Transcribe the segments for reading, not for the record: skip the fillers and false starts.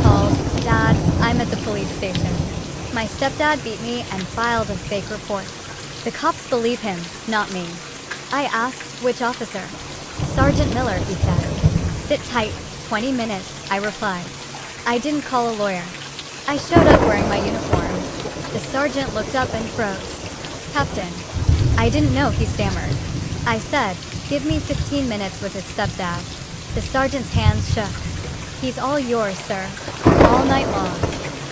called, "Dad, I'm at the police station. My stepdad beat me and filed a fake report." The cops believe him, not me. I asked which officer. "Sergeant Miller," he said. "Sit tight, 20 minutes, I replied. I didn't call a lawyer. I showed up wearing my uniform. The sergeant looked up and froze. "Captain." I didn't know he stammered. I said, "Give me 15 minutes with his stepdad." The sergeant's hands shook. "He's all yours, sir. All night long."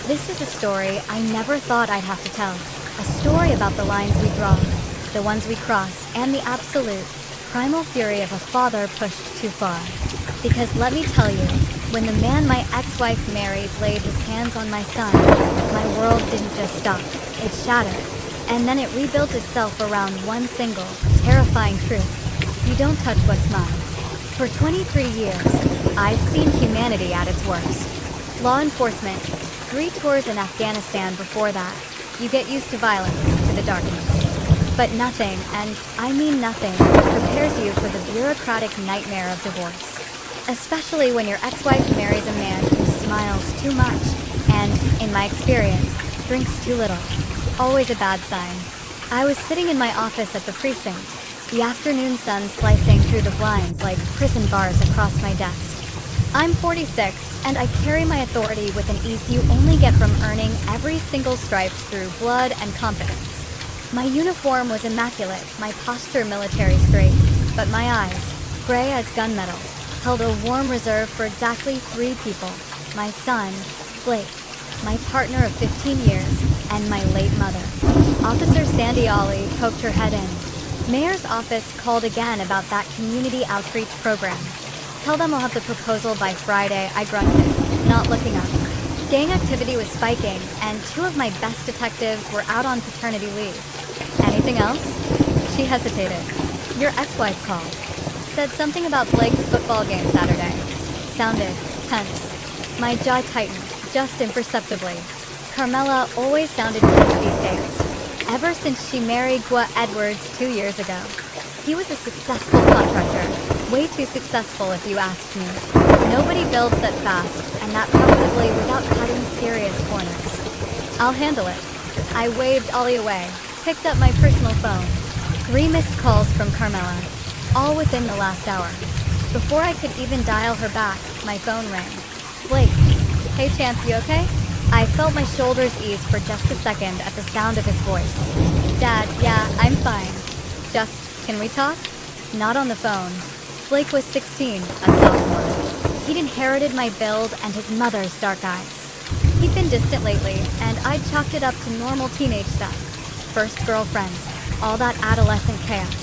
This is a story I never thought I'd have to tell. A story about the lines we draw, the ones we cross, and the absolute, primal fury of a father pushed too far. Because let me tell you, when the man my ex-wife married laid his hands on my son, my world didn't just stop, it shattered. And then it rebuilt itself around one single, terrifying truth. You don't touch what's mine. For 23 years, I've seen humanity at its worst. Law enforcement, 3 tours in Afghanistan before that. You get used to violence, to the darkness. But nothing, and I mean nothing, prepares you for the bureaucratic nightmare of divorce. Especially when your ex-wife marries a man who smiles too much and, in my experience, drinks too little. Always a bad sign. I was sitting in my office at the precinct, the afternoon sun slicing through the blinds like prison bars across my desk. I'm 46, and I carry my authority with an ease you only get from earning every single stripe through blood and confidence. My uniform was immaculate, my posture military straight, but my eyes, gray as gunmetal, held a warm reserve for exactly 3 people: my son, Blake, my partner of 15 years, and my late mother. Officer Sandy Ollie poked her head in. "Mayor's office called again about that community outreach program. Tell them I'll have the proposal by Friday," I grunted, not looking up. Gang activity was spiking, and 2 of my best detectives were out on paternity leave. "Anything else?" She hesitated. "Your ex-wife called. Said something about Blake's football game Saturday. Sounded tense." My jaw tightened, just imperceptibly. Carmela always sounded tense these days, ever since she married Gua Edwards 2 years ago. He was a successful contractor, way too successful if you asked me. Nobody builds that fast, and that profitably without cutting serious corners. "I'll handle it." I waved Ollie away, picked up my personal phone. 3 missed calls from Carmela, all within the last hour. Before I could even dial her back, my phone rang. "Blake." "Hey Chance, you okay?" I felt my shoulders ease for just a second at the sound of his voice. "Dad, yeah, I'm fine. Just, can we talk?" Not on the phone. Blake was 16, a sophomore. He'd inherited my build and his mother's dark eyes. He'd been distant lately, and I'd chalked it up to normal teenage stuff. First girlfriends, all that adolescent chaos.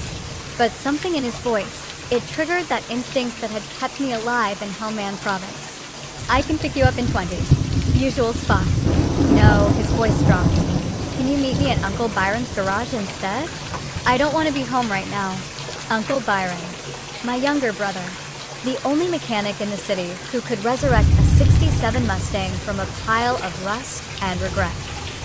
But something in his voice, it triggered that instinct that had kept me alive in Hellman Province. "I can pick you up in 20. Usual spot." No, his voice dropped. "Can you meet me at Uncle Byron's garage instead?" "I don't want to be home right now." Uncle Byron, my younger brother, the only mechanic in the city who could resurrect a 67 Mustang from a pile of rust and regret.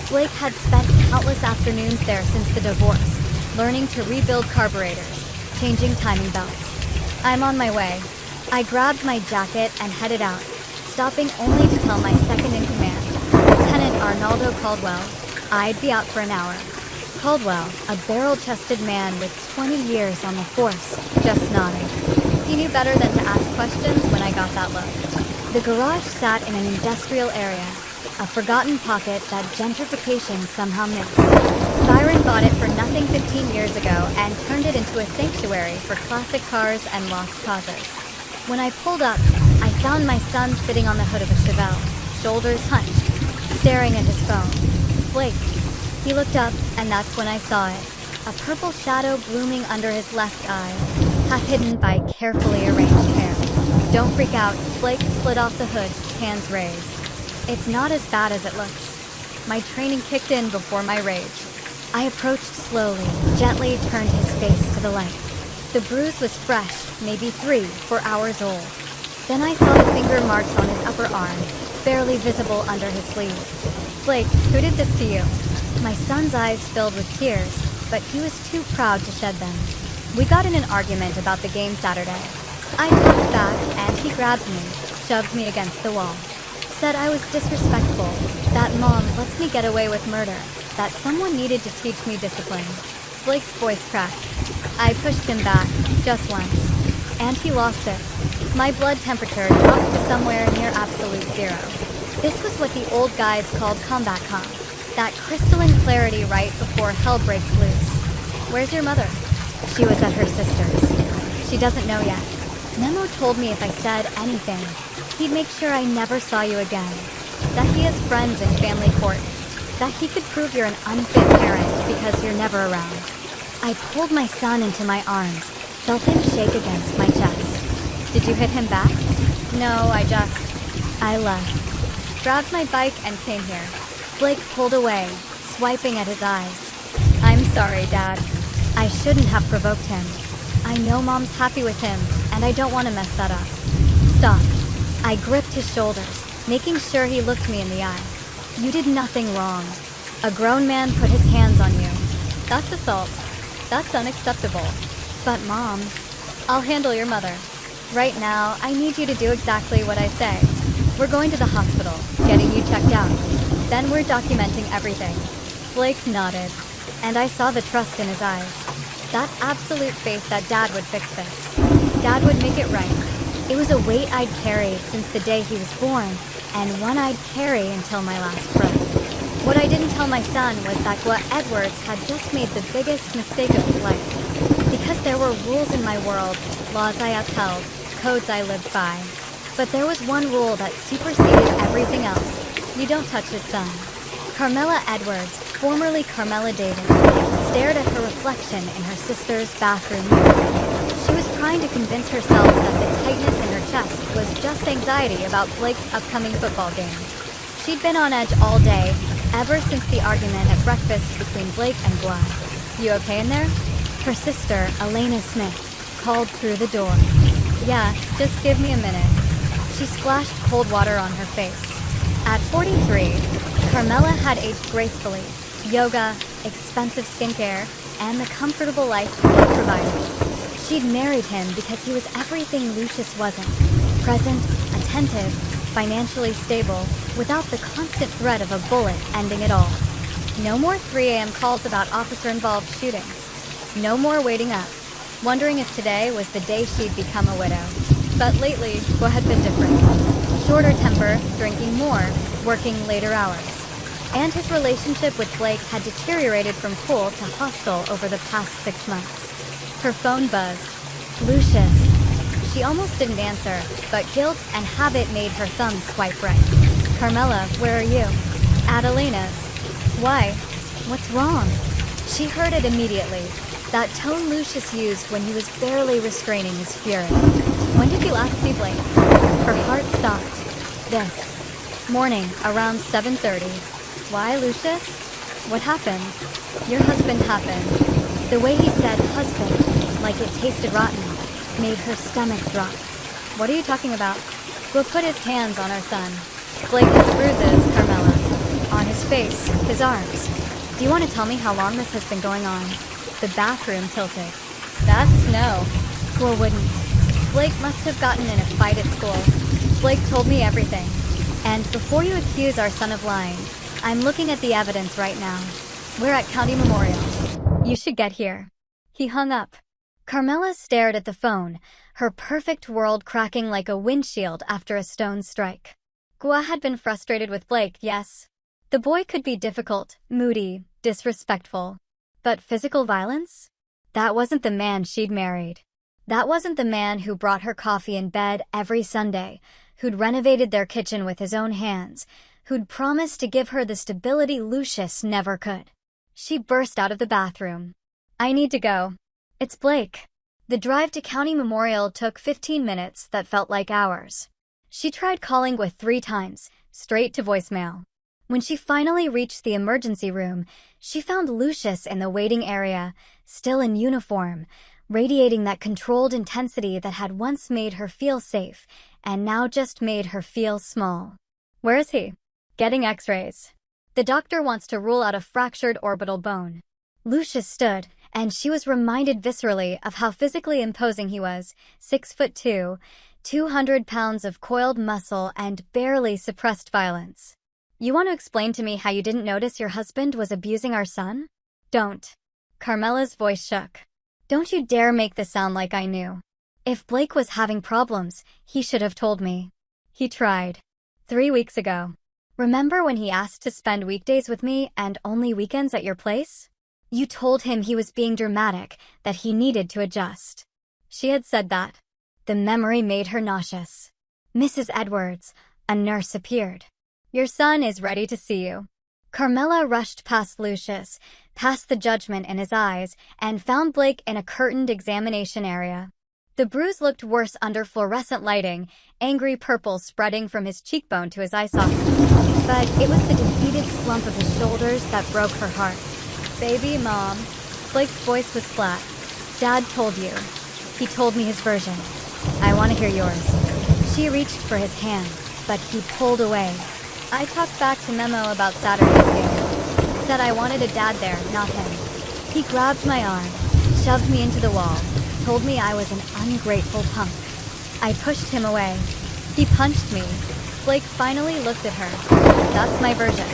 Blake had spent countless afternoons there since the divorce, learning to rebuild carburetors, changing timing belts. "I'm on my way." I grabbed my jacket and headed out, stopping only to tell my second-in-command, Lieutenant Arnaldo Caldwell, I'd be out for an hour. Caldwell, a barrel-chested man with 20 years on the force, just nodded. He knew better than to ask questions when I got that look. The garage sat in an industrial area, a forgotten pocket that gentrification somehow missed. Byron bought it for nothing 15 years ago and turned it into a sanctuary for classic cars and lost causes. When I pulled up, I found my son sitting on the hood of a Chevelle, shoulders hunched, staring at his phone. "Blake." He looked up, and that's when I saw it. A purple shadow blooming under his left eye, half hidden by carefully arranged hair. "Don't freak out." Blake slid off the hood, hands raised. "It's not as bad as it looks." My training kicked in before my rage. I approached slowly, gently turned his face to the light. The bruise was fresh, maybe 3-4 hours old. Then I saw the finger marks on his upper arm, barely visible under his sleeve. "Blake, who did this to you?" My son's eyes filled with tears, but he was too proud to shed them. "We got in an argument about the game Saturday." I talked back, and he grabbed me, shoved me against the wall. Said I was disrespectful, that mom lets me get away with murder, that someone needed to teach me discipline. Blake's voice cracked. I pushed him back, just once. And he lost it. My blood temperature dropped to somewhere near absolute zero. This was what the old guys called combat calm. That crystalline clarity right before hell breaks loose. Where's your mother? She was at her sister's. She doesn't know yet. Memo told me if I said anything, he'd make sure I never saw you again. That he has friends in family court. That he could prove you're an unfit parent because you're never around. I pulled my son into my arms, felt him shake against my chest. Did you hit him back? No, I left. Grabbed my bike and came here. Blake pulled away, swiping at his eyes. I'm sorry, Dad. I shouldn't have provoked him. I know Mom's happy with him, and I don't want to mess that up. Stop. I gripped his shoulders, making sure he looked me in the eye. You did nothing wrong. A grown man put his hands on you. That's assault. That's unacceptable. But Mom, I'll handle your mother. Right now, I need you to do exactly what I say. We're going to the hospital, getting you checked out. Then we're documenting everything. Blake nodded, and I saw the trust in his eyes. That absolute faith that Dad would fix this. Dad would make it right. It was a weight I'd carried since the day he was born, and one I'd carry until my last breath. What I didn't tell my son was that Gua Edwards had just made the biggest mistake of his life. Because there were rules in my world, laws I upheld, codes I lived by. But there was one rule that superseded everything else. You don't touch his son. Carmela Edwards, formerly Carmela David, stared at her reflection in her sister's bathroom mirror. She was trying to convince herself that the tightness in her chest was just anxiety about Blake's upcoming football game. She'd been on edge all day, ever since the argument at breakfast between Blake and Gua. You okay in there? Her sister, Elena Smith, called through the door. Yeah, just give me a minute. She splashed cold water on her face. At 43, Carmela had aged gracefully. Yoga, expensive skincare, and the comfortable life Blake provided. She'd married him because he was everything Lucius wasn't. Present, attentive, financially stable, without the constant threat of a bullet ending it all. No more 3 a.m. calls about officer-involved shootings. No more waiting up, wondering if today was the day she'd become a widow. But lately, Gua had been different. Shorter temper, drinking more, working later hours. And his relationship with Blake had deteriorated from cool to hostile over the past 6 months. Her phone buzzed. Lucius. She almost didn't answer, but guilt and habit made her thumb swipe right. Carmela, where are you? At Elena's. Why? What's wrong? She heard it immediately. That tone Lucius used when he was barely restraining his fury. When did you last see Blake? Her heart stopped. This morning, around 7:30. Why, Lucius? What happened? Your husband happened. The way he said husband, like it tasted rotten, made her stomach drop. What are you talking about? We'll put his hands on our son. Blake has bruises, Carmela. On his face, his arms. Do you want to tell me how long this has been going on? The bathroom tilted. That's no. Well, wouldn't. Blake must have gotten in a fight at school. Blake told me everything. And before you accuse our son of lying, I'm looking at the evidence right now. We're at County Memorial. You should get here. He hung up. Carmela stared at the phone, her perfect world cracking like a windshield after a stone strike. Gua had been frustrated with Blake, yes. The boy could be difficult, moody, disrespectful. But physical violence? That wasn't the man she'd married. That wasn't the man who brought her coffee in bed every Sunday, who'd renovated their kitchen with his own hands, who'd promised to give her the stability Lucius never could. She burst out of the bathroom. I need to go. It's Blake. The drive to County Memorial took 15 minutes that felt like hours. She tried calling Gua 3 times, straight to voicemail. When she finally reached the emergency room, she found Lucius in the waiting area, still in uniform, radiating that controlled intensity that had once made her feel safe and now just made her feel small. Where is he? Getting x-rays. The doctor wants to rule out a fractured orbital bone. Lucius stood, and she was reminded viscerally of how physically imposing he was, 6'2", 200 pounds of coiled muscle and barely suppressed violence. You want to explain to me how you didn't notice your husband was abusing our son? Don't. Carmela's voice shook. Don't you dare make this sound like I knew. If Blake was having problems, he should have told me. He tried. 3 weeks ago. Remember when he asked to spend weekdays with me and only weekends at your place? You told him he was being dramatic, that he needed to adjust. She had said that. The memory made her nauseous. Mrs. Edwards, a nurse, appeared. Your son is ready to see you. Carmela rushed past Lucius, past the judgment in his eyes, and found Blake in a curtained examination area. The bruise looked worse under fluorescent lighting, angry purple spreading from his cheekbone to his eye socket. But it was the defeated slump of his shoulders that broke her heart. Baby, Mom. Blake's voice was flat. Dad told you. He told me his version. I want to hear yours. She reached for his hand, but he pulled away. I talked back to Memo about Saturday's game. Said I wanted a dad there, not him. He grabbed my arm, shoved me into the wall, told me I was an ungrateful punk. I pushed him away. He punched me. Blake finally looked at her. That's my version.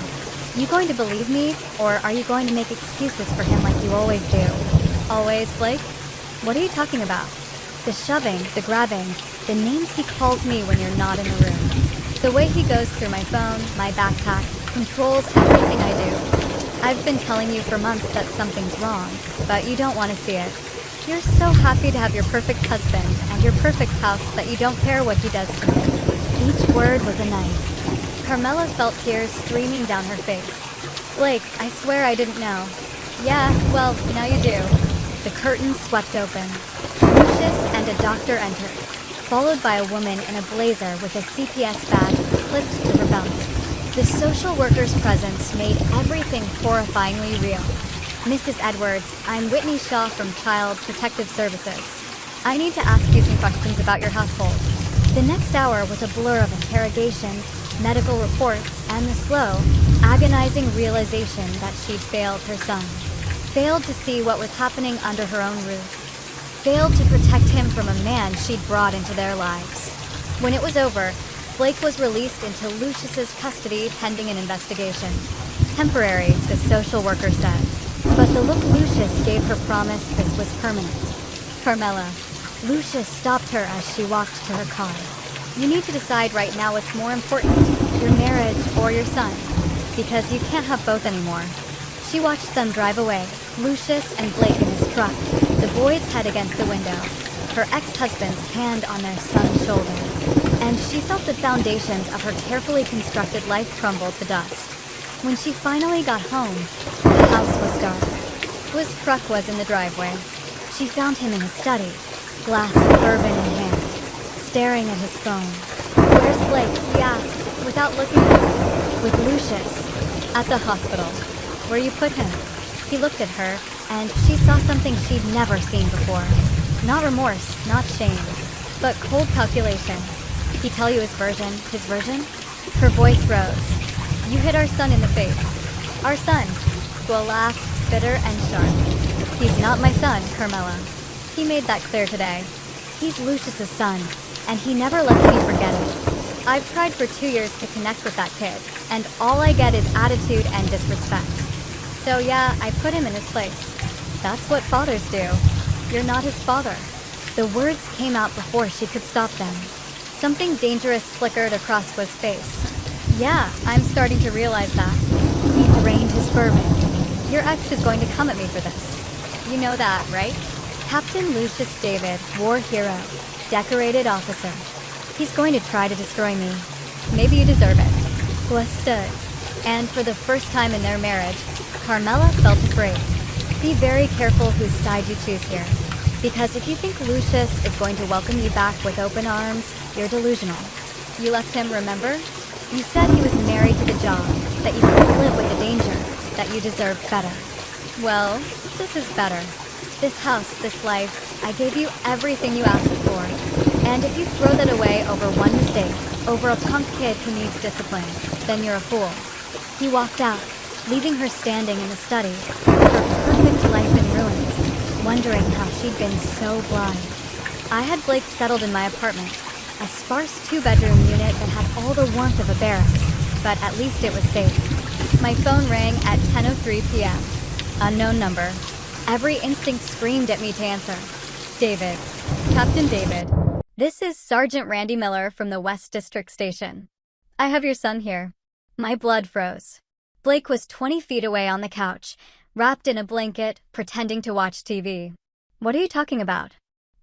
You going to believe me, or are you going to make excuses for him like you always do? Always, Blake? What are you talking about? The shoving, the grabbing, the names he calls me when you're not in the room. The way he goes through my phone, my backpack, controls everything I do. I've been telling you for months that something's wrong, but you don't want to see it. You're so happy to have your perfect husband and your perfect house that you don't care what he does to me. Each word was a knife. Carmela felt tears streaming down her face. Blake, I swear I didn't know. Yeah, well, now you do. The curtains swept open. Lucius and a doctor entered, followed by a woman in a blazer with a CPS badge clipped to her belt. The social worker's presence made everything horrifyingly real. Mrs. Edwards, I'm Whitney Shaw from Child Protective Services. I need to ask you some questions about your household. The next hour was a blur of interrogation, medical reports, and the slow, agonizing realization that she'd failed her son. Failed to see what was happening under her own roof. Failed to protect him from a man she'd brought into their lives. When it was over, Blake was released into Lucius's custody pending an investigation. Temporary, the social worker said. But the look Lucius gave her promised this was permanent. Carmela. Lucius stopped her as she walked to her car. You need to decide right now what's more important, your marriage or your son, because you can't have both anymore. She watched them drive away, Lucius and Blake in his truck, the boy's head against the window, her ex-husband's hand on their son's shoulder. And she felt the foundations of her carefully constructed life crumble to dust. When she finally got home, the house was dark. His truck was in the driveway. She found him in his study, glass of bourbon in hand, staring at his phone. Where's Blake? He asked, without looking at her. With Lucius. At the hospital. Where you put him? He looked at her, and she saw something she'd never seen before. Not remorse, not shame, but cold calculation. He tell you his version? Her voice rose. You hit our son in the face. Our son. Will laughed, bitter and sharp. He's not my son, Carmela. He made that clear today. He's Lucius's son, and he never lets me forget it. I've tried for 2 years to connect with that kid, and all I get is attitude and disrespect. So yeah, I put him in his place. That's what fathers do. You're not his father. The words came out before she could stop them. Something dangerous flickered across Will's face. Yeah, I'm starting to realize that. He drained his bourbon. Your ex is going to come at me for this. You know that, right? Captain Lucius David, war hero, decorated officer. He's going to try to destroy me. Maybe you deserve it. Will stood. And for the first time in their marriage, Carmela felt afraid. Be very careful whose side you choose here. Because if you think Lucius is going to welcome you back with open arms, you're delusional. You left him, remember? You said he was married to the job, that you couldn't live with the danger, that you deserved better. Well, this is better. This house, this life, I gave you everything you asked for. And if you throw that away over one mistake, over a punk kid who needs discipline, then you're a fool. He walked out, leaving her standing in the study, her perfect life in ruins, wondering how she'd been so blind. I had Blake settled in my apartment, A sparse two-bedroom unit that had all the warmth of a barracks, but at least it was safe. My phone rang at 10:03 p.m. Unknown number. Every instinct screamed at me to answer. David. Captain David. This is Sergeant Randy Miller from the West District Station. I have your son here. My blood froze. Blake was 20 feet away on the couch, wrapped in a blanket, pretending to watch TV. What are you talking about?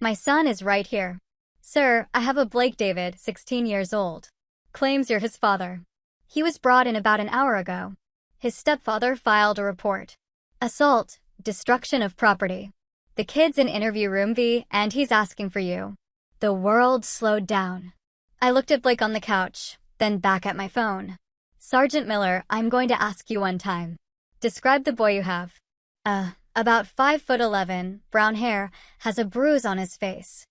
My son is right here. Sir, I have a Blake David, 16 years old. Claims you're his father. He was brought in about an hour ago. His stepfather filed a report. Assault, destruction of property. The kid's in interview room V, and he's asking for you. The world slowed down. I looked at Blake on the couch, then back at my phone. Sergeant Miller, I'm going to ask you one time. Describe the boy you have. About 5'11", brown hair, has a bruise on his face.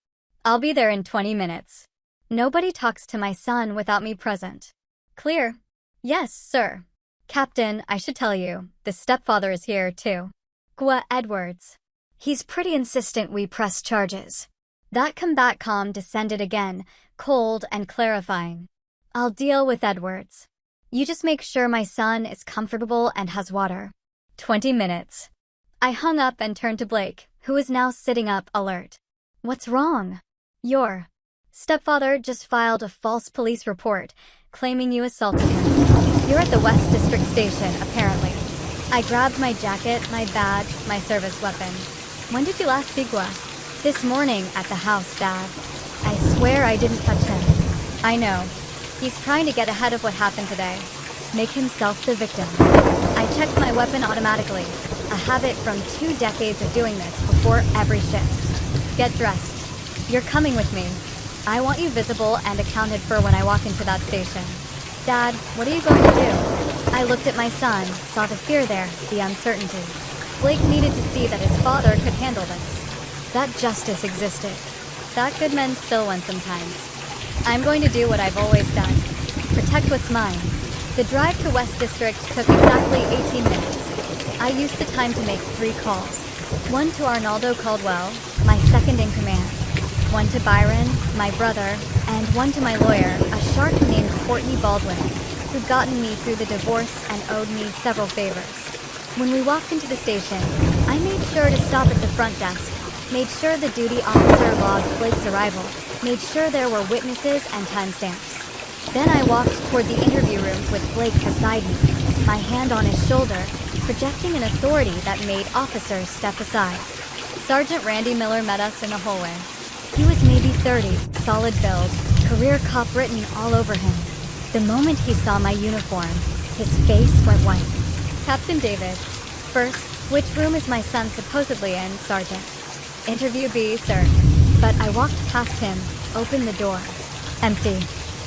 I'll be there in 20 minutes. Nobody talks to my son without me present. Clear? Yes, sir. Captain, I should tell you, the stepfather is here, too. Gwa Edwards. He's pretty insistent we press charges. That combat comm descended again, cold and clarifying. I'll deal with Edwards. You just make sure my son is comfortable and has water. 20 minutes. I hung up and turned to Blake, who is now sitting up, alert. What's wrong? Your stepfather just filed a false police report, claiming you assaulted him. You're at the West District Station, apparently. I grabbed my jacket, my badge, my service weapon. When did you last see Gwa? This morning at the house, Dad. I swear I didn't touch him. I know. He's trying to get ahead of what happened today. Make himself the victim. I checked my weapon automatically, a habit from 2 decades of doing this before every shift. Get dressed. You're coming with me. I want you visible and accounted for when I walk into that station. Dad, what are you going to do? I looked at my son, saw the fear there, the uncertainty. Blake needed to see that his father could handle this. That justice existed. That good men still win sometimes. I'm going to do what I've always done. Protect what's mine. The drive to West District took exactly 18 minutes. I used the time to make 3 calls. One to Arnaldo Caldwell, my second in command. One to Byron, my brother, and one to my lawyer, a shark named Courtney Baldwin, who'd gotten me through the divorce and owed me several favors. When we walked into the station, I made sure to stop at the front desk, made sure the duty officer logged Blake's arrival, made sure there were witnesses and timestamps. Then I walked toward the interview rooms with Blake beside me, my hand on his shoulder, projecting an authority that made officers step aside. Sergeant Randy Miller met us in the hallway. He was maybe 30, solid build, career cop written all over him. The moment he saw my uniform, his face went white. Captain David. First, which room is my son supposedly in, Sergeant? Interview B, sir. But I walked past him, opened the door. Empty.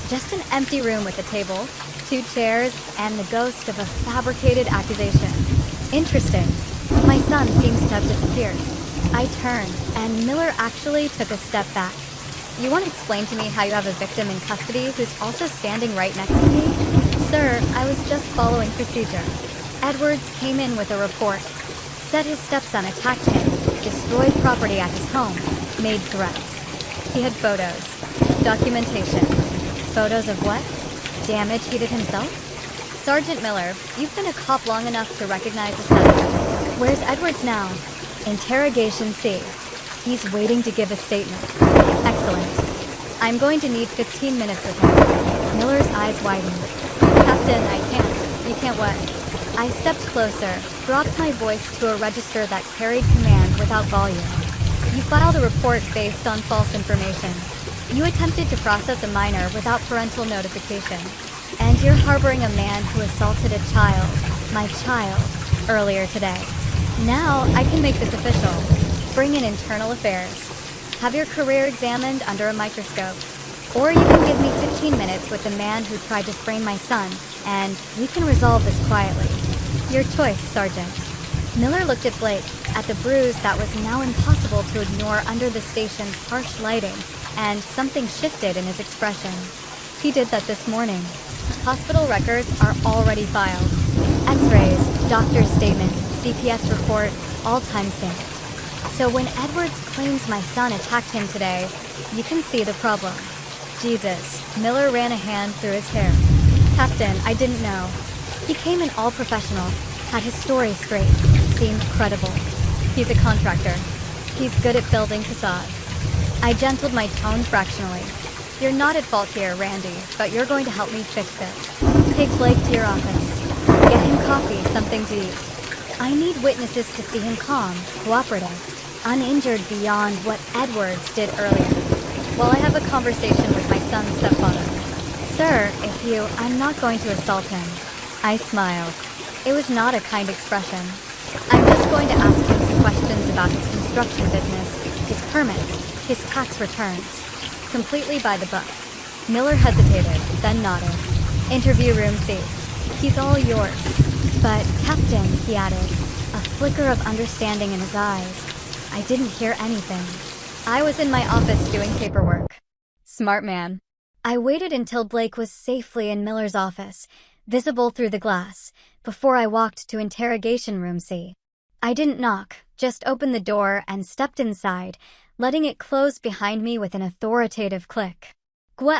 Just an empty room with a table, 2 chairs, and the ghost of a fabricated accusation. Interesting. My son seems to have disappeared. I turned, and Miller actually took a step back. You want to explain to me how you have a victim in custody who's also standing right next to me? Sir, I was just following procedure. Edwards came in with a report. Said his stepson attacked him, destroyed property at his home, made threats. He had photos. Documentation. Photos of what? Damage he did himself? Sergeant Miller, you've been a cop long enough to recognize the setup. Where's Edwards now? Interrogation C. He's waiting to give a statement. Excellent. I'm going to need 15 minutes with him. Miller's eyes widened. Captain, I can't. You can't what? I stepped closer, dropped my voice to a register that carried command without volume. You filed a report based on false information. You attempted to process a minor without parental notification. And you're harboring a man who assaulted a child, my child, earlier today. Now, I can make this official. Bring in internal affairs. Have your career examined under a microscope. Or you can give me 15 minutes with the man who tried to frame my son, and we can resolve this quietly. Your choice, Sergeant. Miller looked at Blake, at the bruise that was now impossible to ignore under the station's harsh lighting, and something shifted in his expression. He did that this morning. Hospital records are already filed. X-rays, doctor's statement, CPS report, all timestamped. So when Edwards claims my son attacked him today, you can see the problem. Jesus, Miller ran a hand through his hair. Captain, I didn't know. He came in all professional, had his story straight, seemed credible. He's a contractor. He's good at building facades. I gentled my tone fractionally. You're not at fault here, Randy, but you're going to help me fix it. Take Blake to your office. Get him coffee, something to eat. I need witnesses to see him calm, cooperative, uninjured beyond what Edwards did earlier. While I have a conversation with my son's stepfather. Sir, I'm not going to assault him. I smiled. It was not a kind expression. I'm just going to ask him some questions about his construction business, his permits, his tax returns. Completely by the book. Miller hesitated, then nodded. Interview room C. He's all yours. But, Captain, he added, a flicker of understanding in his eyes. I didn't hear anything. I was in my office doing paperwork. Smart man. I waited until Blake was safely in Miller's office, visible through the glass, before I walked to interrogation room C. I didn't knock, just opened the door and stepped inside, letting it close behind me with an authoritative click.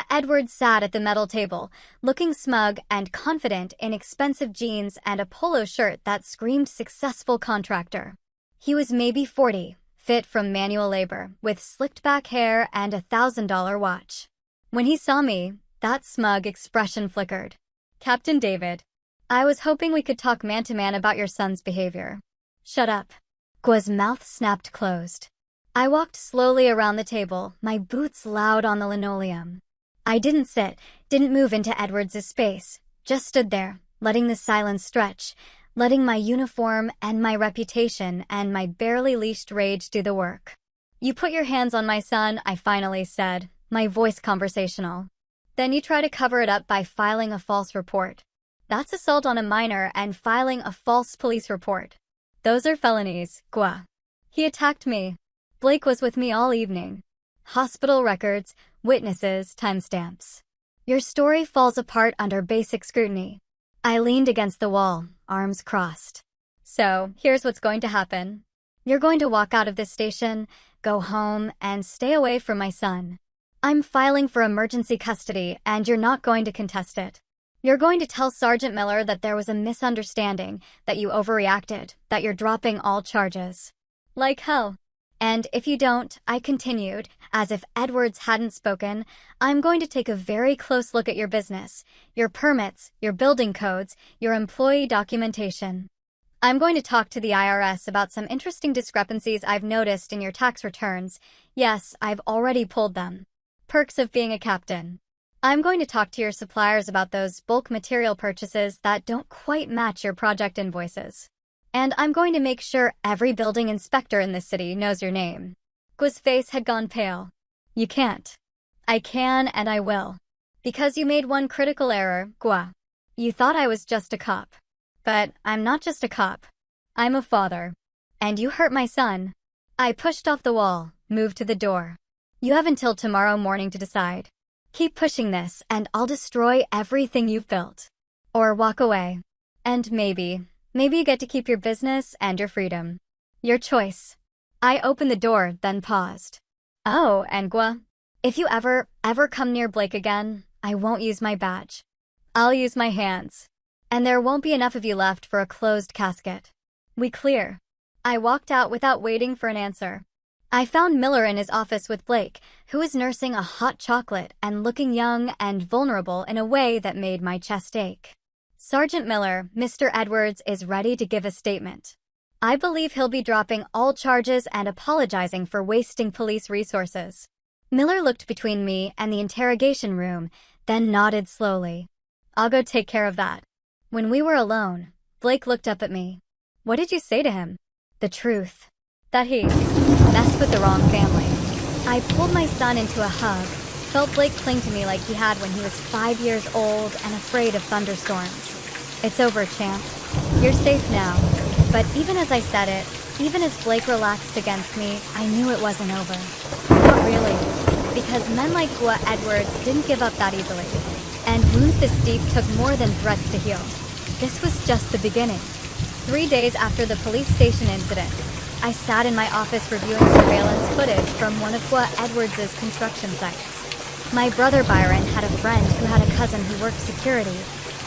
Edwards sat at the metal table, looking smug and confident in expensive jeans and a polo shirt that screamed successful contractor. He was maybe 40, fit from manual labor, with slicked-back hair and a $1,000 watch. When he saw me, that smug expression flickered. Captain David, I was hoping we could talk man-to-man about your son's behavior. Shut up. Gua's mouth snapped closed. I walked slowly around the table, my boots loud on the linoleum. I didn't sit, didn't move into Edwards' space, just stood there, letting the silence stretch, letting my uniform and my reputation and my barely leashed rage do the work. You put your hands on my son, I finally said, my voice conversational. Then you try to cover it up by filing a false report. That's assault on a minor and filing a false police report. Those are felonies, Gua. He attacked me. Blake was with me all evening. Hospital records, witnesses, timestamps. Your story falls apart under basic scrutiny. I leaned against the wall, arms crossed. So, here's what's going to happen. You're going to walk out of this station, go home, and stay away from my son. I'm filing for emergency custody, and you're not going to contest it. You're going to tell Sergeant Miller that there was a misunderstanding, that you overreacted, that you're dropping all charges. Like hell. And if you don't, I continued, as if Edwards hadn't spoken, I'm going to take a very close look at your business, your permits, your building codes, your employee documentation. I'm going to talk to the IRS about some interesting discrepancies I've noticed in your tax returns. Yes, I've already pulled them. Perks of being a captain. I'm going to talk to your suppliers about those bulk material purchases that don't quite match your project invoices. And I'm going to make sure every building inspector in this city knows your name. Gua's face had gone pale. You can't. I can and I will. Because you made one critical error, Gua. You thought I was just a cop. But I'm not just a cop. I'm a father. And you hurt my son. I pushed off the wall, moved to the door. You have until tomorrow morning to decide. Keep pushing this and I'll destroy everything you've built. Or walk away. And maybe you get to keep your business and your freedom. Your choice. I opened the door, then paused. Oh, and Gua, if you ever come near Blake again, I won't use my badge. I'll use my hands. And there won't be enough of you left for a closed casket. We clear. I walked out without waiting for an answer. I found Miller in his office with Blake, who was nursing a hot chocolate and looking young and vulnerable in a way that made my chest ache. Sergeant Miller, Mr. Edwards, is ready to give a statement. I believe he'll be dropping all charges and apologizing for wasting police resources. Miller looked between me and the interrogation room, then nodded slowly. I'll go take care of that. When we were alone, Blake looked up at me. What did you say to him? The truth. That he messed with the wrong family. I pulled my son into a hug, felt Blake cling to me like he had when he was 5 years old and afraid of thunderstorms. It's over, champ. You're safe now. But even as I said it, even as Blake relaxed against me, I knew it wasn't over. Not really. Because men like Gua Edwards didn't give up that easily. And wounds this deep took more than threats to heal. This was just the beginning. 3 days after the police station incident, I sat in my office reviewing surveillance footage from one of Gua Edwards' construction sites. My brother Byron had a friend who had a cousin who worked security,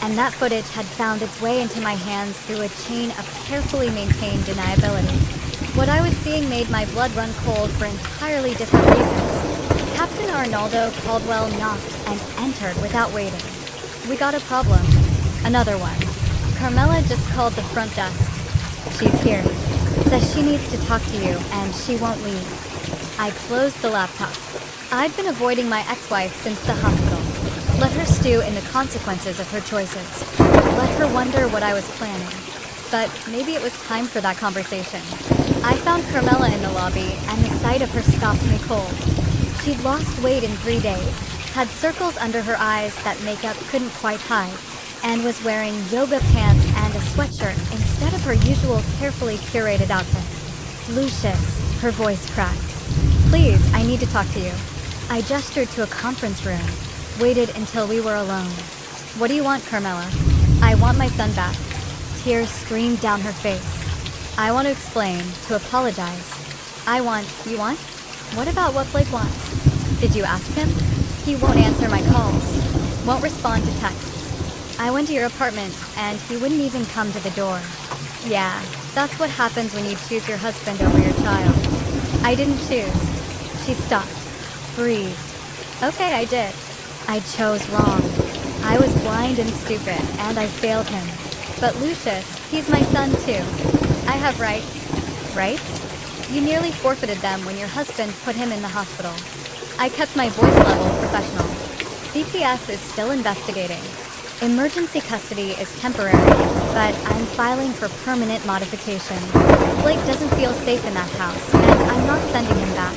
and that footage had found its way into my hands through a chain of carefully maintained deniability. What I was seeing made my blood run cold for entirely different reasons. Captain Arnaldo Caldwell knocked and entered without waiting. We got a problem. Another one. Carmela just called the front desk. She's here. Says she needs to talk to you, and she won't leave. I closed the laptop. I'd been avoiding my ex-wife since the hospital. Let her stew in the consequences of her choices. Let her wonder what I was planning. But maybe it was time for that conversation. I found Carmela in the lobby, and the sight of her stopped me cold. She'd lost weight in 3 days, had circles under her eyes that makeup couldn't quite hide, and was wearing yoga pants and a sweatshirt instead of her usual carefully curated outfit. Lucius, her voice cracked. Please, I need to talk to you. I gestured to a conference room, waited until we were alone. What do you want, Carmela? I want my son back. Tears streamed down her face. I want to explain, to apologize. You want? What about what Blake wants? Did you ask him? He won't answer my calls. Won't respond to texts. I went to your apartment, and he wouldn't even come to the door. Yeah, that's what happens when you choose your husband over your child. I didn't choose. She stopped. Breathed. Okay, I did. I chose wrong. I was blind and stupid, and I failed him. But Lucius, he's my son too. I have rights. Rights? You nearly forfeited them when your husband put him in the hospital. I kept my voice level professional. CPS is still investigating. Emergency custody is temporary, but I'm filing for permanent modification. Blake doesn't feel safe in that house, and I'm not sending him back.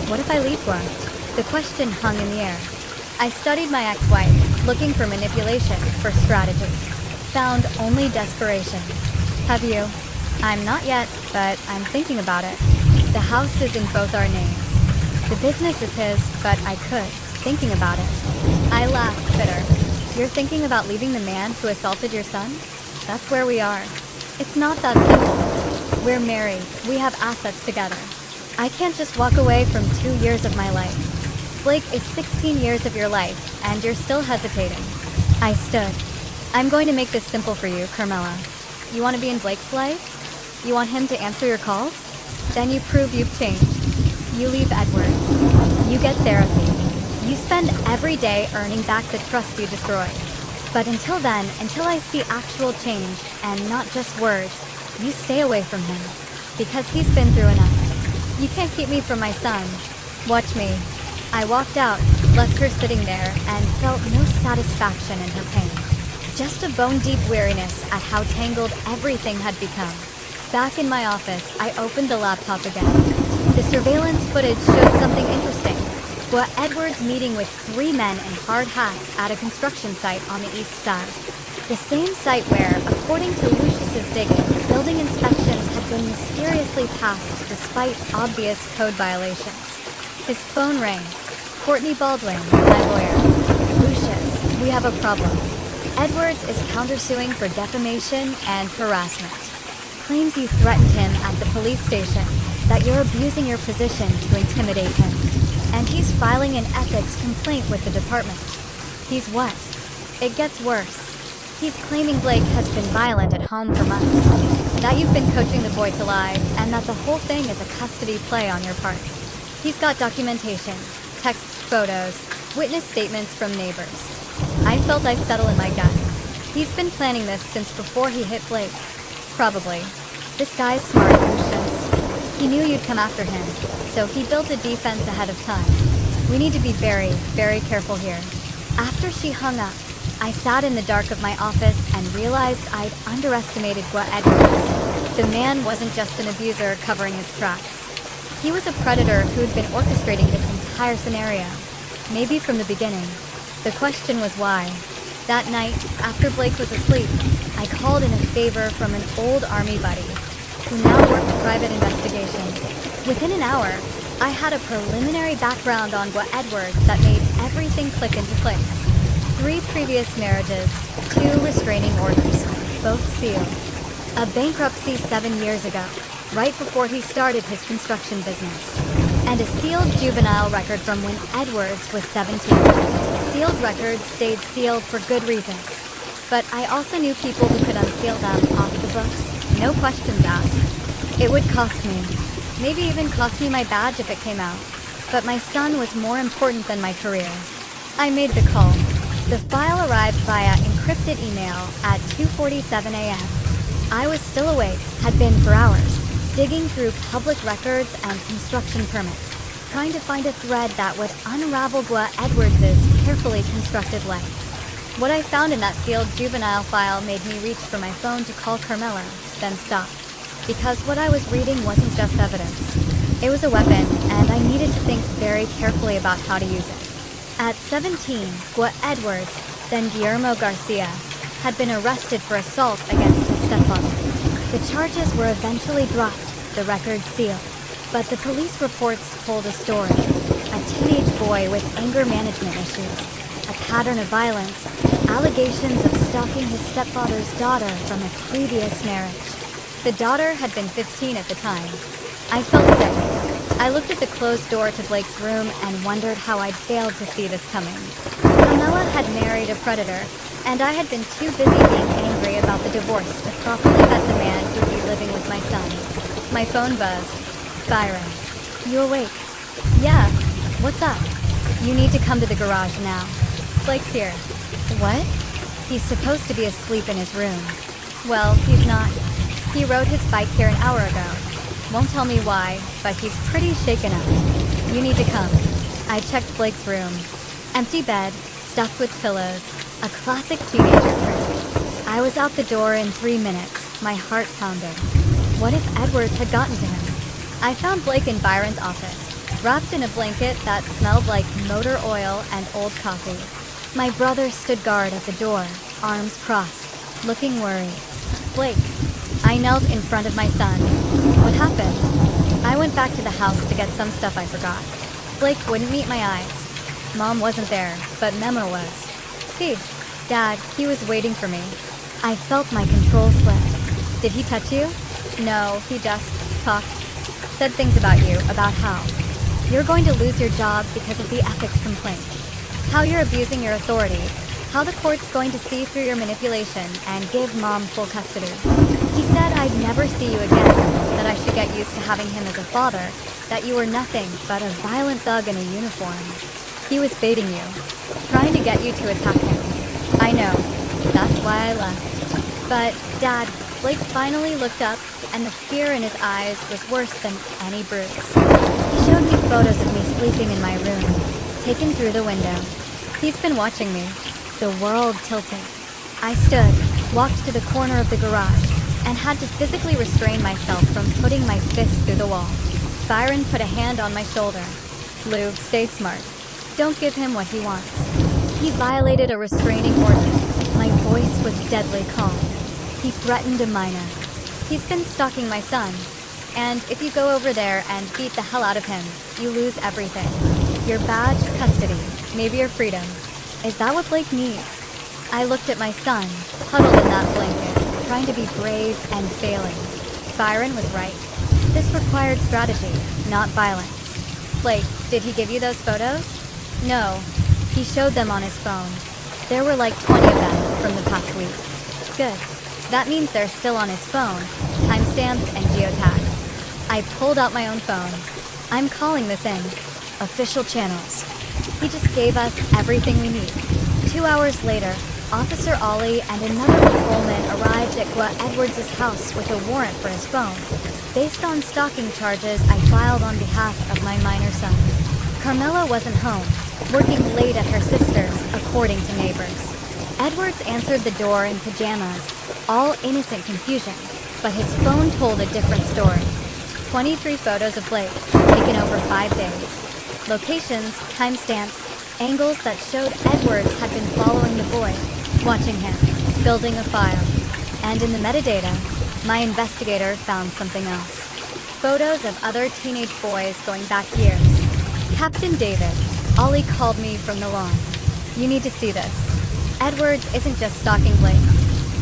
What if I leave one? The question hung in the air. I studied my ex-wife, looking for manipulation, for strategy. Found only desperation. Have you? I'm not yet, but I'm thinking about it. The house is in both our names. The business is his, but I could, thinking about it. I laughed, bitter. You're thinking about leaving the man who assaulted your son? That's where we are. It's not that simple. We're married. We have assets together. I can't just walk away from 2 years of my life. Blake is 16 years of your life, and you're still hesitating. I stood. I'm going to make this simple for you, Carmela. You want to be in Blake's life? You want him to answer your calls? Then you prove you've changed. You leave Edwards. You get therapy. You spend every day earning back the trust you destroyed. But until then, until I see actual change, and not just words, you stay away from him. Because he's been through enough. You can't keep me from my son. Watch me. I walked out, left her sitting there, and felt no satisfaction in her pain. Just a bone-deep weariness at how tangled everything had become. Back in my office, I opened the laptop again. The surveillance footage showed something interesting. Edwards meeting with 3 men in hard hats at a construction site on the east side. The same site where, according to Lucius's digging, building inspections had been mysteriously passed despite obvious code violations. His phone rang. Courtney Baldwin, my lawyer. Lucius, we have a problem. Edwards is countersuing for defamation and harassment. Claims you threatened him at the police station, that you're abusing your position to intimidate him. And he's filing an ethics complaint with the department. He's what? It gets worse. He's claiming Blake has been violent at home for months. That you've been coaching the boy to lie, and that the whole thing is a custody play on your part. He's got documentation, texts, photos, witness statements from neighbors. I felt I'd settle in my gut. He's been planning this since before he hit Blake. Probably. This guy's smart, Lucius. He knew you'd come after him, so he built a defense ahead of time. We need to be very, very careful here. After she hung up, I sat in the dark of my office and realized I'd underestimated Edwards. The man wasn't just an abuser covering his tracks. He was a predator who'd been orchestrating this entire scenario. Maybe from the beginning. The question was why. That night, after Blake was asleep, I called in a favor from an old army buddy, who now worked private investigation. Within an hour, I had a preliminary background on Edwards that made everything click into place. 3 previous marriages, 2 restraining orders, both sealed. A bankruptcy 7 years ago, right before he started his construction business. and a sealed juvenile record from when Edwards was 17. Sealed records stayed sealed for good reasons, but I also knew people who could unseal them off the books, no questions asked. It would cost me, maybe even cost me my badge if it came out, but my son was more important than my career. I made the call. The file arrived via encrypted email at 2:47 a.m. I was still awake, had been for hours, digging through public records and construction permits, trying to find a thread that would unravel Gwa Edwards' carefully constructed life. What I found in that sealed juvenile file made me reach for my phone to call Carmela, then stop. Because what I was reading wasn't just evidence. It was a weapon, and I needed to think very carefully about how to use it. At 17, Gwa Edwards, then Guillermo Garcia, had been arrested for assault against his stepfather. The charges were eventually dropped, the record sealed. But the police reports told a story. A teenage boy with anger management issues, a pattern of violence, allegations of stalking his stepfather's daughter from a previous marriage. The daughter had been 15 at the time. I felt sick. I looked at the closed door to Blake's room and wondered how I'd failed to see this coming. Carmela had married a predator, and I had been too busy being angry about the divorce to properly vet the man who'd be living with my son. My phone buzzed. Byron, you awake? Yeah, what's up? You need to come to the garage now. Blake's here. What? He's supposed to be asleep in his room. Well, he's not. He rode his bike here an hour ago. Won't tell me why, but he's pretty shaken up. You need to come. I checked Blake's room. Empty bed, stuffed with pillows, a classic teenager trick. I was out the door in 3 minutes, my heart pounding. What if Edwards had gotten to him? I found Blake in Byron's office, wrapped in a blanket that smelled like motor oil and old coffee. My brother stood guard at the door, arms crossed, looking worried. Blake. I knelt in front of my son. What happened? I went back to the house to get some stuff I forgot. Blake wouldn't meet my eyes. Mom wasn't there, but Memo was. Hey, Dad, he was waiting for me. I felt my control slip. Did he touch you? No, he just talked. Said things about you, about how you're going to lose your job because of the ethics complaint. How you're abusing your authority. How the court's going to see through your manipulation and give Mom full custody. He said I'd never see you again, that I should get used to having him as a father, that you were nothing but a violent thug in a uniform. He was baiting you, trying to get you to attack him. I know. That's why I left. But, Dad, Blake finally looked up, and the fear in his eyes was worse than any bruise. He showed me photos of me sleeping in my room, taken through the window. He's been watching me. The world tilted. I stood, walked to the corner of the garage, and had to physically restrain myself from putting my fist through the wall. Byron put a hand on my shoulder. Lou, stay smart. Don't give him what he wants. He violated a restraining order. My voice was deadly calm. He threatened a minor. He's been stalking my son. And if you go over there and beat the hell out of him, you lose everything. Your badge, custody, maybe your freedom. Is that what Blake needs? I looked at my son, huddled in that blanket, trying to be brave and failing. Byron was right. This required strategy, not violence. Blake, did he give you those photos? No. He showed them on his phone. There were like 20 of them from the past week. Good. That means they're still on his phone, timestamped and geotagged. I pulled out my own phone. I'm calling this in. Official channels. He just gave us everything we need. 2 hours later, Officer Ollie and another patrolman arrived at Gwa Edwards' house with a warrant for his phone. Based on stalking charges I filed on behalf of my minor son. Carmela wasn't home, working late at her sister's, according to neighbors. Edwards answered the door in pajamas, all innocent confusion, but his phone told a different story. 23 photos of Blake, taken over 5 days. Locations, timestamps, angles that showed Edwards had been following the boy, watching him, building a file. And in the metadata, my investigator found something else. Photos of other teenage boys going back years. Captain David, Ollie called me from the lawn. You need to see this. Edwards isn't just stalking Blake.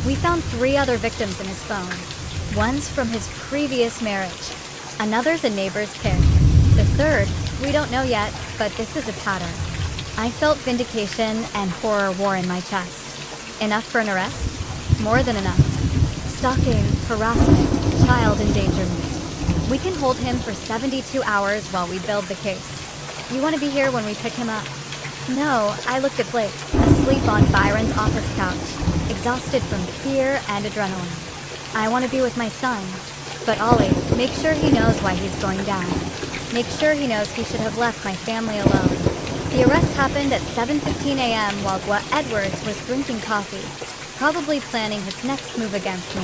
We found 3 other victims in his phone. One's from his previous marriage. Another's a neighbor's kid. The Third, we don't know yet, but this is a pattern. I felt vindication and horror war in my chest. Enough for an arrest? More than enough. Stalking, harassment, child endangerment. We can hold him for 72 hours while we build the case. You want to be here when we pick him up? No, I looked at Blake, asleep on Byron's office couch, exhausted from fear and adrenaline. I want to be with my son. But Ollie, make sure he knows why he's going down. Make sure he knows he should have left my family alone. The arrest happened at 7:15 a.m. while Edwards was drinking coffee, probably planning his next move against me.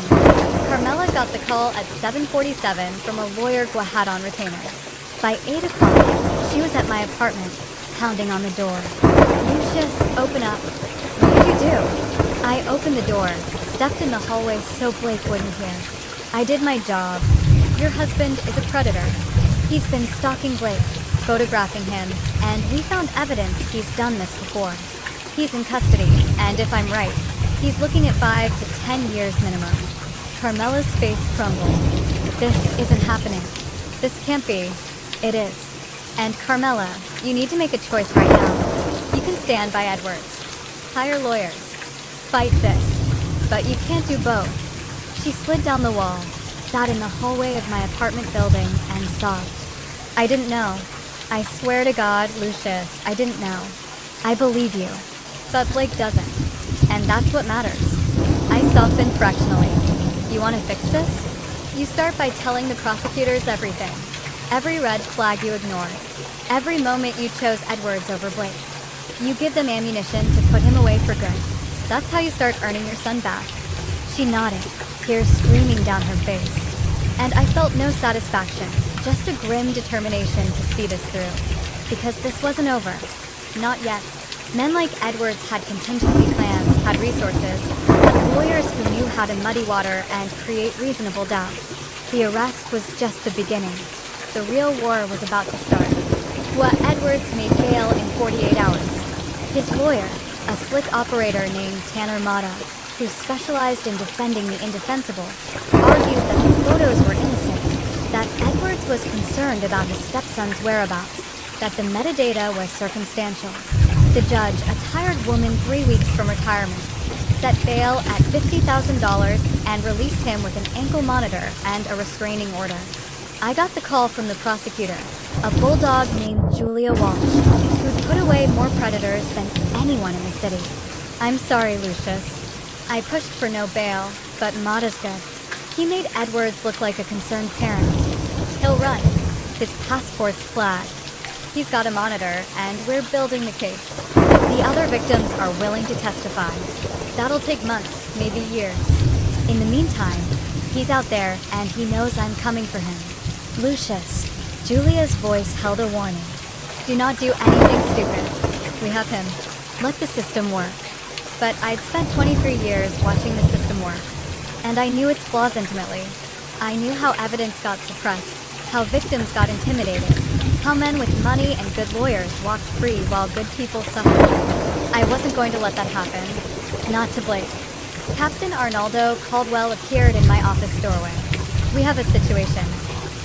Carmela got the call at 7:47 from a lawyer Gua had on retainer. By 8 o'clock, she was at my apartment, pounding on the door. Lucius, open up. What did you do? I opened the door, stepped in the hallway so Blake wouldn't hear. I did my job. Your husband is a predator. He's been stalking Blake, photographing him, and we found evidence he's done this before. He's in custody, and if I'm right, he's looking at 5 to 10 years minimum. Carmela's face crumbled. This isn't happening. This can't be. It is. And Carmela, you need to make a choice right now. You can stand by Edwards. Hire lawyers. Fight this. But you can't do both. She slid down the wall, sat in the hallway of my apartment building, and sobbed. I didn't know. I swear to God, Lucius, I didn't know. I believe you. But Blake doesn't. And that's what matters. I softened fractionally. You want to fix this? You start by telling the prosecutors everything. Every red flag you ignored. Every moment you chose Edwards over Blake. You give them ammunition to put him away for good. That's how you start earning your son back. She nodded, tears streaming down her face. And I felt no satisfaction, just a grim determination to see this through. Because this wasn't over. Not yet. Men like Edwards had contingency plans, had resources, had lawyers who knew how to muddy water and create reasonable doubt. The arrest was just the beginning. The real war was about to start. What Edwards made bail in 48 hours. His lawyer, a slick operator named Tanner Mata, who specialized in defending the indefensible, argued that the photos were innocent, that Edwards was concerned about his stepson's whereabouts, that the metadata was circumstantial. The judge, a tired woman 3 weeks from retirement, set bail at $50,000 and released him with an ankle monitor and a restraining order. I got the call from the prosecutor, a bulldog named Julia Walsh, who'd put away more predators than anyone in the city. I'm sorry, Lucius. I pushed for no bail, but Mata's good. He made Edwards look like a concerned parent. He'll run. His passport's flagged. He's got a monitor, and we're building the case. The other victims are willing to testify. That'll take months, maybe years. In the meantime, he's out there, and he knows I'm coming for him. Lucius, Julia's voice held a warning. Do not do anything stupid. We have him. Let the system work. But I'd spent 23 years watching the system work, and I knew its flaws intimately. I knew how evidence got suppressed, how victims got intimidated, how men with money and good lawyers walked free while good people suffered. I wasn't going to let that happen. Not to Blake. Captain Arnaldo Caldwell appeared in my office doorway. We have a situation.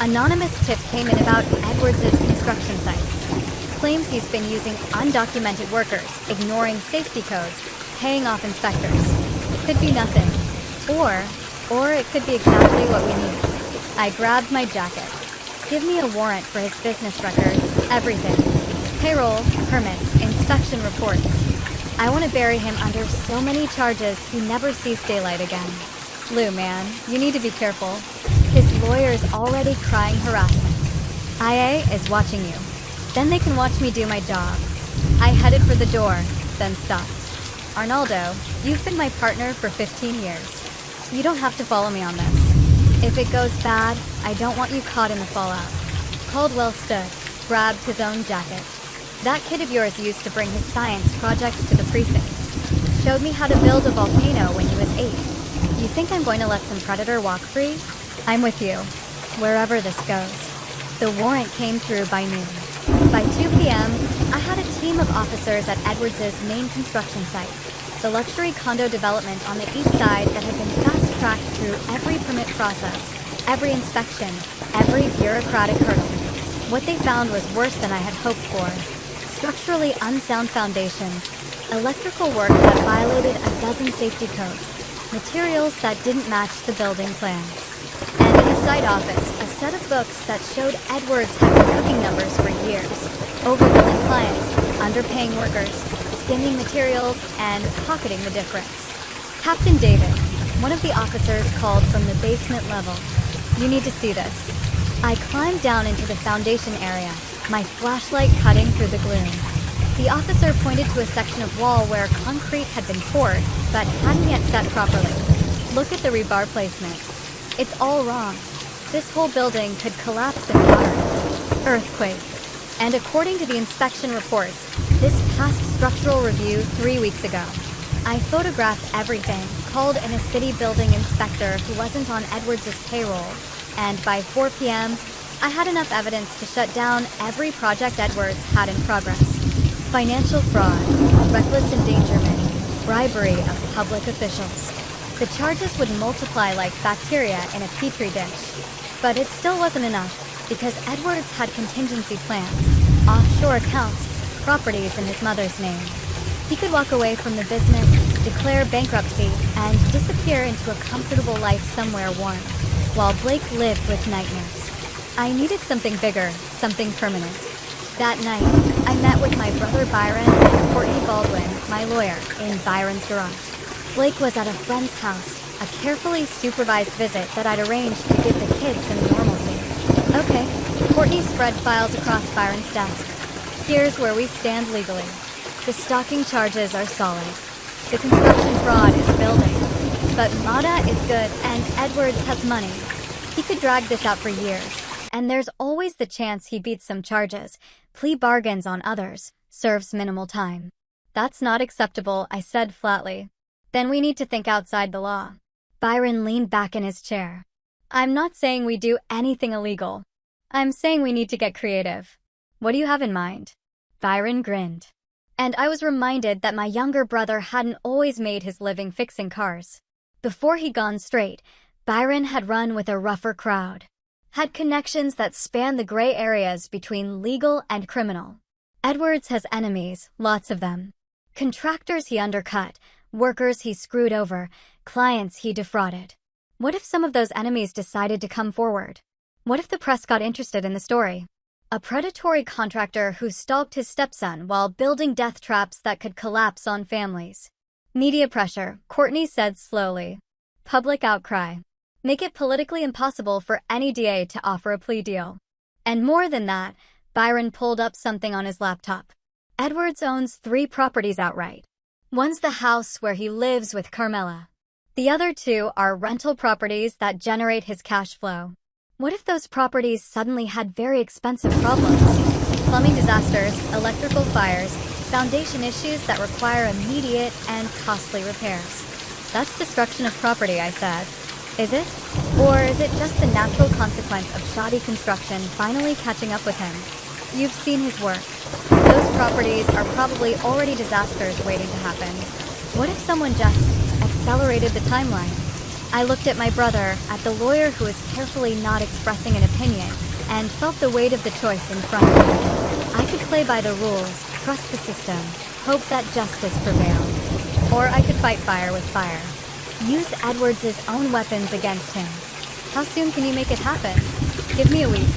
Anonymous tip came in about Edwards' construction sites. Claims he's been using undocumented workers, ignoring safety codes, paying off inspectors. Could be nothing. Or it could be exactly what we need. I grabbed my jacket. Give me a warrant for his business records, everything. Payroll, permits, inspection reports. I want to bury him under so many charges he never sees daylight again. Lou, man, you need to be careful. His lawyer's already crying harassment. IA is watching you. Then they can watch me do my job. I headed for the door, then stopped. Arnaldo, you've been my partner for 15 years. You don't have to follow me on this. If it goes bad, I don't want you caught in the fallout. Caldwell stood, grabbed his own jacket. That kid of yours used to bring his science projects to the precinct. Showed me how to build a volcano when he was 8. You think I'm going to let some predator walk free? I'm with you, wherever this goes. The warrant came through by noon. By 2 p.m., I had a team of officers at Edwards' main construction site, the luxury condo development on the east side that had been fast-tracked through every permit process, every inspection, every bureaucratic hurdle. What they found was worse than I had hoped for. Structurally unsound foundations, electrical work that violated a dozen safety codes, materials that didn't match the building plans. And in the site office, a set of books that showed Edwards had been cooking numbers for years, overbilling clients, underpaying workers, skimming materials, and pocketing the difference. Captain David, one of the officers, called from the basement level. "You need to see this." I climbed down into the foundation area, my flashlight cutting through the gloom. The officer pointed to a section of wall where concrete had been poured, but hadn't yet set properly. "Look at the rebar placement. It's all wrong. This whole building could collapse in water. Earthquake." And according to the inspection reports, this passed structural review 3 weeks ago. I photographed everything, called in a city building inspector who wasn't on Edwards' payroll, and by 4 p.m., I had enough evidence to shut down every project Edwards had in progress. Financial fraud, reckless endangerment, bribery of public officials. The charges would multiply like bacteria in a petri dish. But it still wasn't enough, because Edwards had contingency plans, offshore accounts, properties in his mother's name. He could walk away from the business, declare bankruptcy, and disappear into a comfortable life somewhere warm, while Blake lived with nightmares. I needed something bigger, something permanent. That night, I met with my brother Byron and Courtney Baldwin, my lawyer, in Byron's garage. Blake was at a friend's house, a carefully supervised visit that I'd arranged to give the kids some normalcy. Okay, Courtney spread files across Byron's desk. Here's where we stand legally. The stalking charges are solid. The construction fraud is building. But Mata is good and Edwards has money. He could drag this out for years. And there's always the chance he beats some charges, plea bargains on others, serves minimal time. That's not acceptable, I said flatly. Then we need to think outside the law. Byron leaned back in his chair. I'm not saying we do anything illegal. I'm saying we need to get creative. What do you have in mind? Byron grinned. And I was reminded that my younger brother hadn't always made his living fixing cars. Before he'd gone straight, Byron had run with a rougher crowd. Had connections that spanned the gray areas between legal and criminal. Edwards has enemies, lots of them. Contractors he undercut, workers he screwed over, clients he defrauded. What if some of those enemies decided to come forward? What if the press got interested in the story? A predatory contractor who stalked his stepson while building death traps that could collapse on families. Media pressure, Courtney said slowly. Public outcry. Make it politically impossible for any DA to offer a plea deal. And more than that, Byron pulled up something on his laptop. Edwards owns 3 properties outright. One's the house where he lives with Carmela. The other 2 are rental properties that generate his cash flow. What if those properties suddenly had very expensive problems? Plumbing disasters, electrical fires, foundation issues that require immediate and costly repairs. That's destruction of property, I said. Is it? Or is it just the natural consequence of shoddy construction finally catching up with him? You've seen his work. Those properties are probably already disasters waiting to happen. What if someone just accelerated the timeline? I looked at my brother, at the lawyer who was carefully not expressing an opinion, and felt the weight of the choice in front of me. I could play by the rules, trust the system, hope that justice prevailed. Or I could fight fire with fire. Use Edwards' own weapons against him. How soon can you make it happen? Give me a week.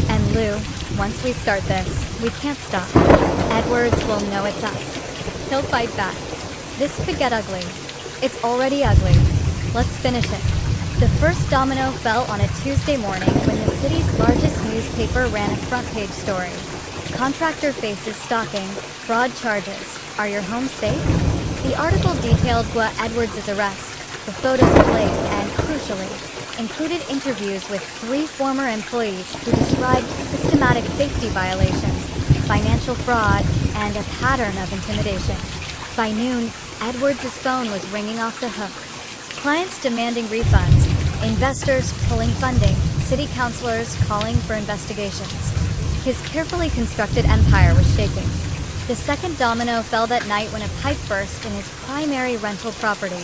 And Lou, once we start this, we can't stop. Edwards will know it's us. He'll fight back. This could get ugly. It's already ugly. Let's finish it. The first domino fell on a Tuesday morning when the city's largest newspaper ran a front-page story. Contractor faces stalking, fraud charges. Are your homes safe? The article detailed Gua Edwards' arrest, the photos of Blake, and, crucially, included interviews with 3 former employees who described systematic safety violations, financial fraud, and a pattern of intimidation. By noon, Edwards' phone was ringing off the hook. Clients demanding refunds, investors pulling funding, city councilors calling for investigations. His carefully constructed empire was shaking. The second domino fell that night when a pipe burst in his primary rental property,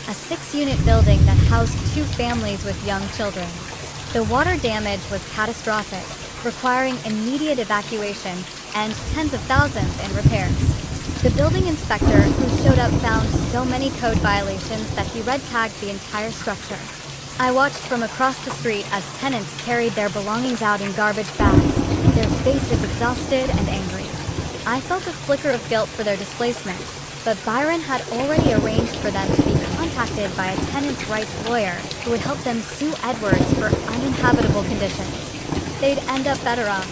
a 6-unit building that housed 2 families with young children. The water damage was catastrophic, requiring immediate evacuation and tens of thousands in repairs. The building inspector who showed up found so many code violations that he red-tagged the entire structure. I watched from across the street as tenants carried their belongings out in garbage bags, their faces exhausted and angry. I felt a flicker of guilt for their displacement, but Byron had already arranged for them to be contacted by a tenants' rights lawyer who would help them sue Edwards for uninhabitable conditions. They'd end up better off.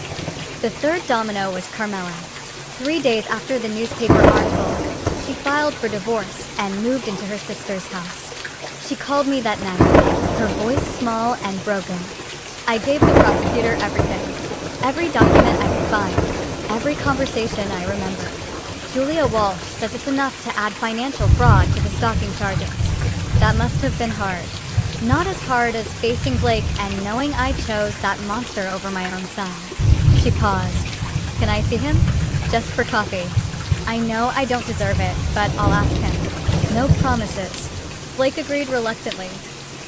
The third domino was Carmela. 3 days after the newspaper article, she filed for divorce and moved into her sister's house. She called me that night, her voice small and broken. I gave the prosecutor everything. Every document I could find, every conversation I remember. Julia Walsh says it's enough to add financial fraud to the stalking charges. That must have been hard. Not as hard as facing Blake and knowing I chose that monster over my own son. She paused. Can I see him? Just for coffee. I know I don't deserve it, but I'll ask him. No promises. Blake agreed reluctantly.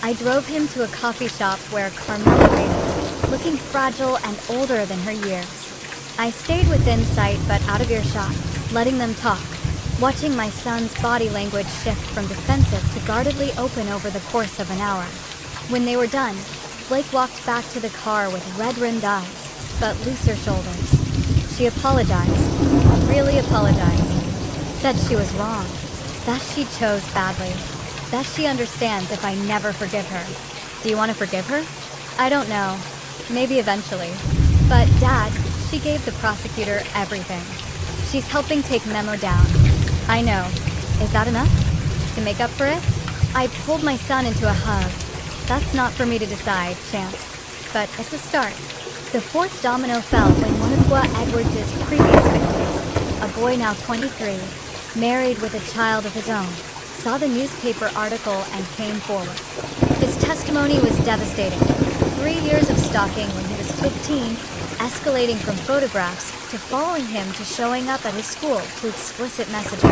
I drove him to a coffee shop where Carmela waited, looking fragile and older than her years. I stayed within sight but out of earshot, letting them talk, watching my son's body language shift from defensive to guardedly open over the course of an hour. When they were done, Blake walked back to the car with red-rimmed eyes, but looser shoulders. She apologized, really apologized, said she was wrong, that she chose badly, that she understands if I never forgive her. Do you want to forgive her? I don't know. Maybe eventually. But Dad, she gave the prosecutor everything. She's helping take memo down. I know. Is that enough? To make up for it? I pulled my son into a hug. That's not for me to decide, Champ. But it's a start. The fourth domino fell when one of Edwards' previous victims, a boy now 23, married with a child of his own, saw the newspaper article and came forward. His testimony was devastating. 3 years of stalking when he was 15, escalating from photographs to following him to showing up at his school to explicit messages.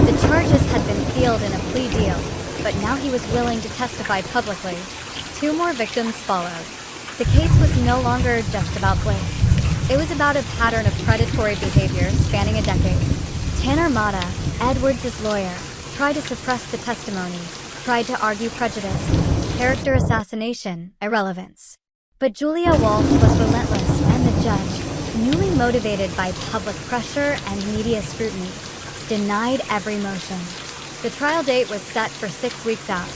The charges had been sealed in a plea deal, but now he was willing to testify publicly. 2 more victims followed. The case was no longer just about Blake. It was about a pattern of predatory behavior spanning a decade. Tanner Mata, Edwards' lawyer, tried to suppress the testimony, tried to argue prejudice, character assassination, irrelevance. But Julia Walsh was relentless, and the judge, newly motivated by public pressure and media scrutiny, denied every motion. The trial date was set for 6 weeks out.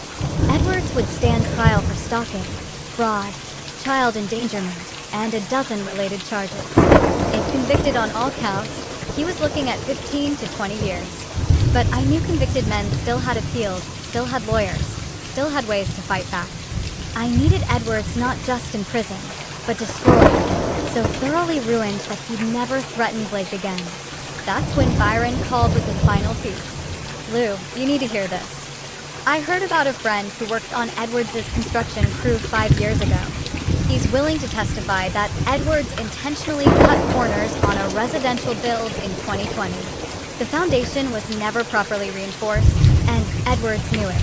Edwards would stand trial for stalking, fraud, child endangerment, and a dozen related charges. If convicted on all counts, he was looking at 15 to 20 years. But I knew convicted men still had appeals, still had lawyers, still had ways to fight back. I needed Edwards not just in prison, but destroyed, so thoroughly ruined that he'd never threaten Blake again. That's when Byron called with the final piece. Lou, you need to hear this. I heard about a friend who worked on Edwards' construction crew 5 years ago. He's willing to testify that Edwards intentionally cut corners on a residential build in 2020. The foundation was never properly reinforced, and Edwards knew it.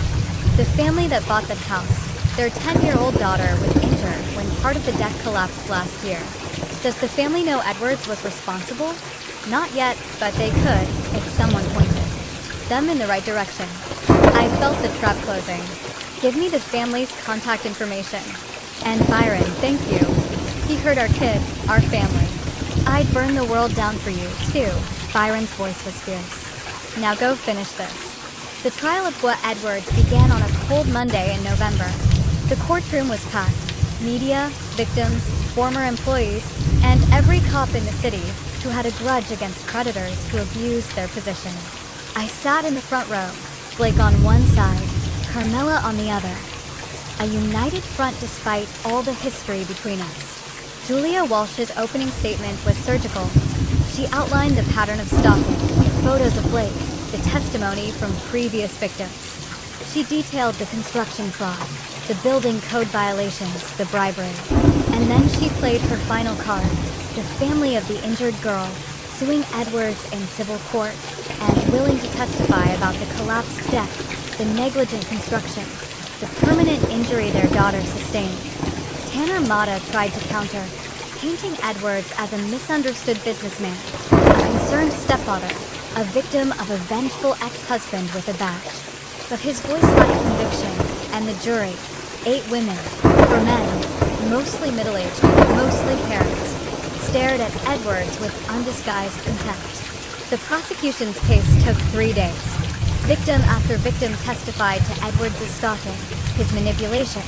The family that bought that house, their 10-year-old daughter was injured when part of the deck collapsed last year. Does the family know Edwards was responsible? Not yet, but they could if someone pointed them in the right direction. I felt the trap closing. Give me the family's contact information. And Byron, thank you. He heard our kid, our family. I'd burn the world down for you, too. Byron's voice was fierce. Now go finish this. The trial of Edwards began on a cold Monday in November. The courtroom was packed. Media, victims, former employees, and every cop in the city who had a grudge against predators who abused their position. I sat in the front row, Blake on one side, Carmela on the other. A united front despite all the history between us. Julia Walsh's opening statement was surgical. She outlined the pattern of stalking, photos of Blake, the testimony from previous victims. She detailed the construction fraud, the building code violations, the bribery. And then she played her final card, the family of the injured girl, suing Edwards in civil court, and willing to testify about the collapsed deck, the negligent construction, the permanent injury their daughter sustained. Tanner Mata tried to counter. painting Edwards as a misunderstood businessman, a concerned stepfather, a victim of a vengeful ex-husband with a badge. But his voice lacked conviction, and the jury, 8 women, 4 men, mostly middle-aged, mostly parents, stared at Edwards with undisguised contempt. The prosecution's case took 3 days. Victim after victim testified to Edwards' stalking, his manipulation,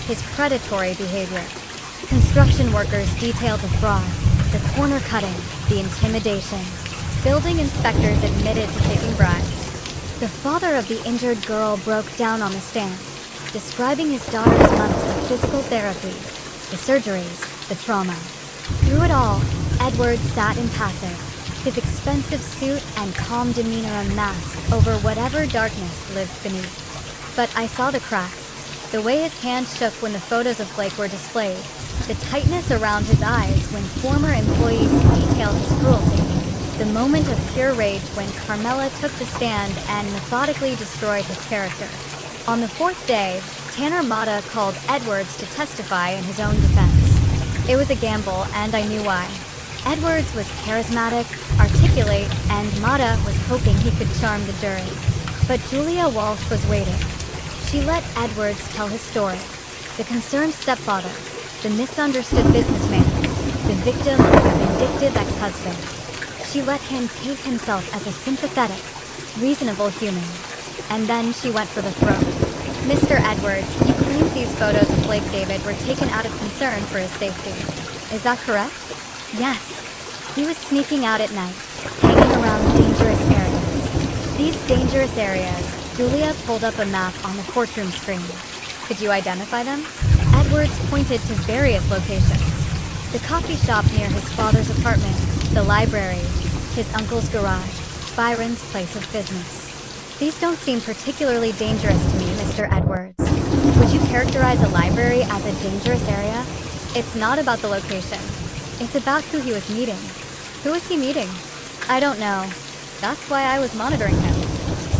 his predatory behavior. Construction workers detailed the fraud, the corner cutting, the intimidation. Building inspectors admitted to taking bribes. The father of the injured girl broke down on the stand, describing his daughter's months of physical therapy, the surgeries, the trauma. Through it all, Edwards sat impassive, his expensive suit and calm demeanor a mask over whatever darkness lived beneath. But I saw the cracks, the way his hands shook when the photos of Blake were displayed, the tightness around his eyes when former employees detailed his cruelty, the moment of pure rage when Carmela took the stand and methodically destroyed his character. On the 4th day, Tanner Mata called Edwards to testify in his own defense. It was a gamble, and I knew why. Edwards was charismatic, articulate, and Mata was hoping he could charm the jury. But Julia Walsh was waiting. She let Edwards tell his story. The concerned stepfather, the misunderstood businessman, the victim of a vindictive ex-husband. She let him paint himself as a sympathetic, reasonable human. And then she went for the throat. Mr. Edwards, you claimed these photos of Blake David were taken out of concern for his safety. Is that correct? Yes. He was sneaking out at night, hanging around dangerous areas. These dangerous areas, Julia pulled up a map on the courtroom screen. Could you identify them? Edwards pointed to various locations. The coffee shop near his father's apartment, the library, his uncle's garage, Byron's place of business. These don't seem particularly dangerous to me, Mr. Edwards. Would you characterize a library as a dangerous area? It's not about the location. It's about who he was meeting. Who was he meeting? I don't know. That's why I was monitoring him.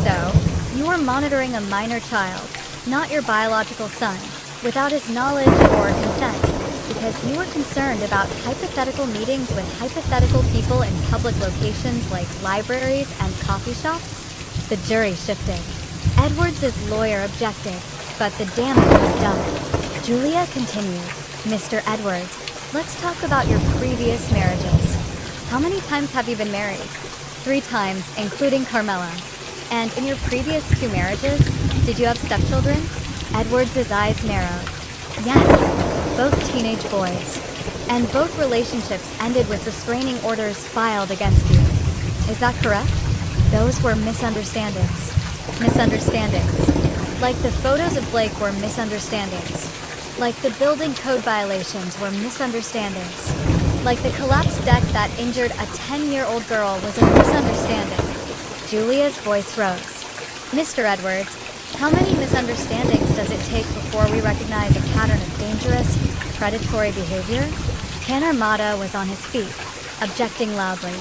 So, you were monitoring a minor child, not your biological son, without his knowledge or consent, because you were concerned about hypothetical meetings with hypothetical people in public locations like libraries and coffee shops? The jury shifted. Edwards' lawyer objected, but the damage was done. Julia continued. Mr. Edwards, let's talk about your previous marriages. How many times have you been married? 3 times, including Carmela. And in your previous 2 marriages, did you have stepchildren? Edwards' eyes narrowed. Yes, both teenage boys. And both relationships ended with restraining orders filed against you. Is that correct? Those were misunderstandings. Misunderstandings. Like the photos of Blake were misunderstandings. Like the building code violations were misunderstandings. Like the collapsed deck that injured a 10-year-old girl was a misunderstanding. Julia's voice rose. Mr. Edwards, how many misunderstandings does it take before we recognize a pattern of dangerous, predatory behavior? Tanner Mata was on his feet, objecting loudly.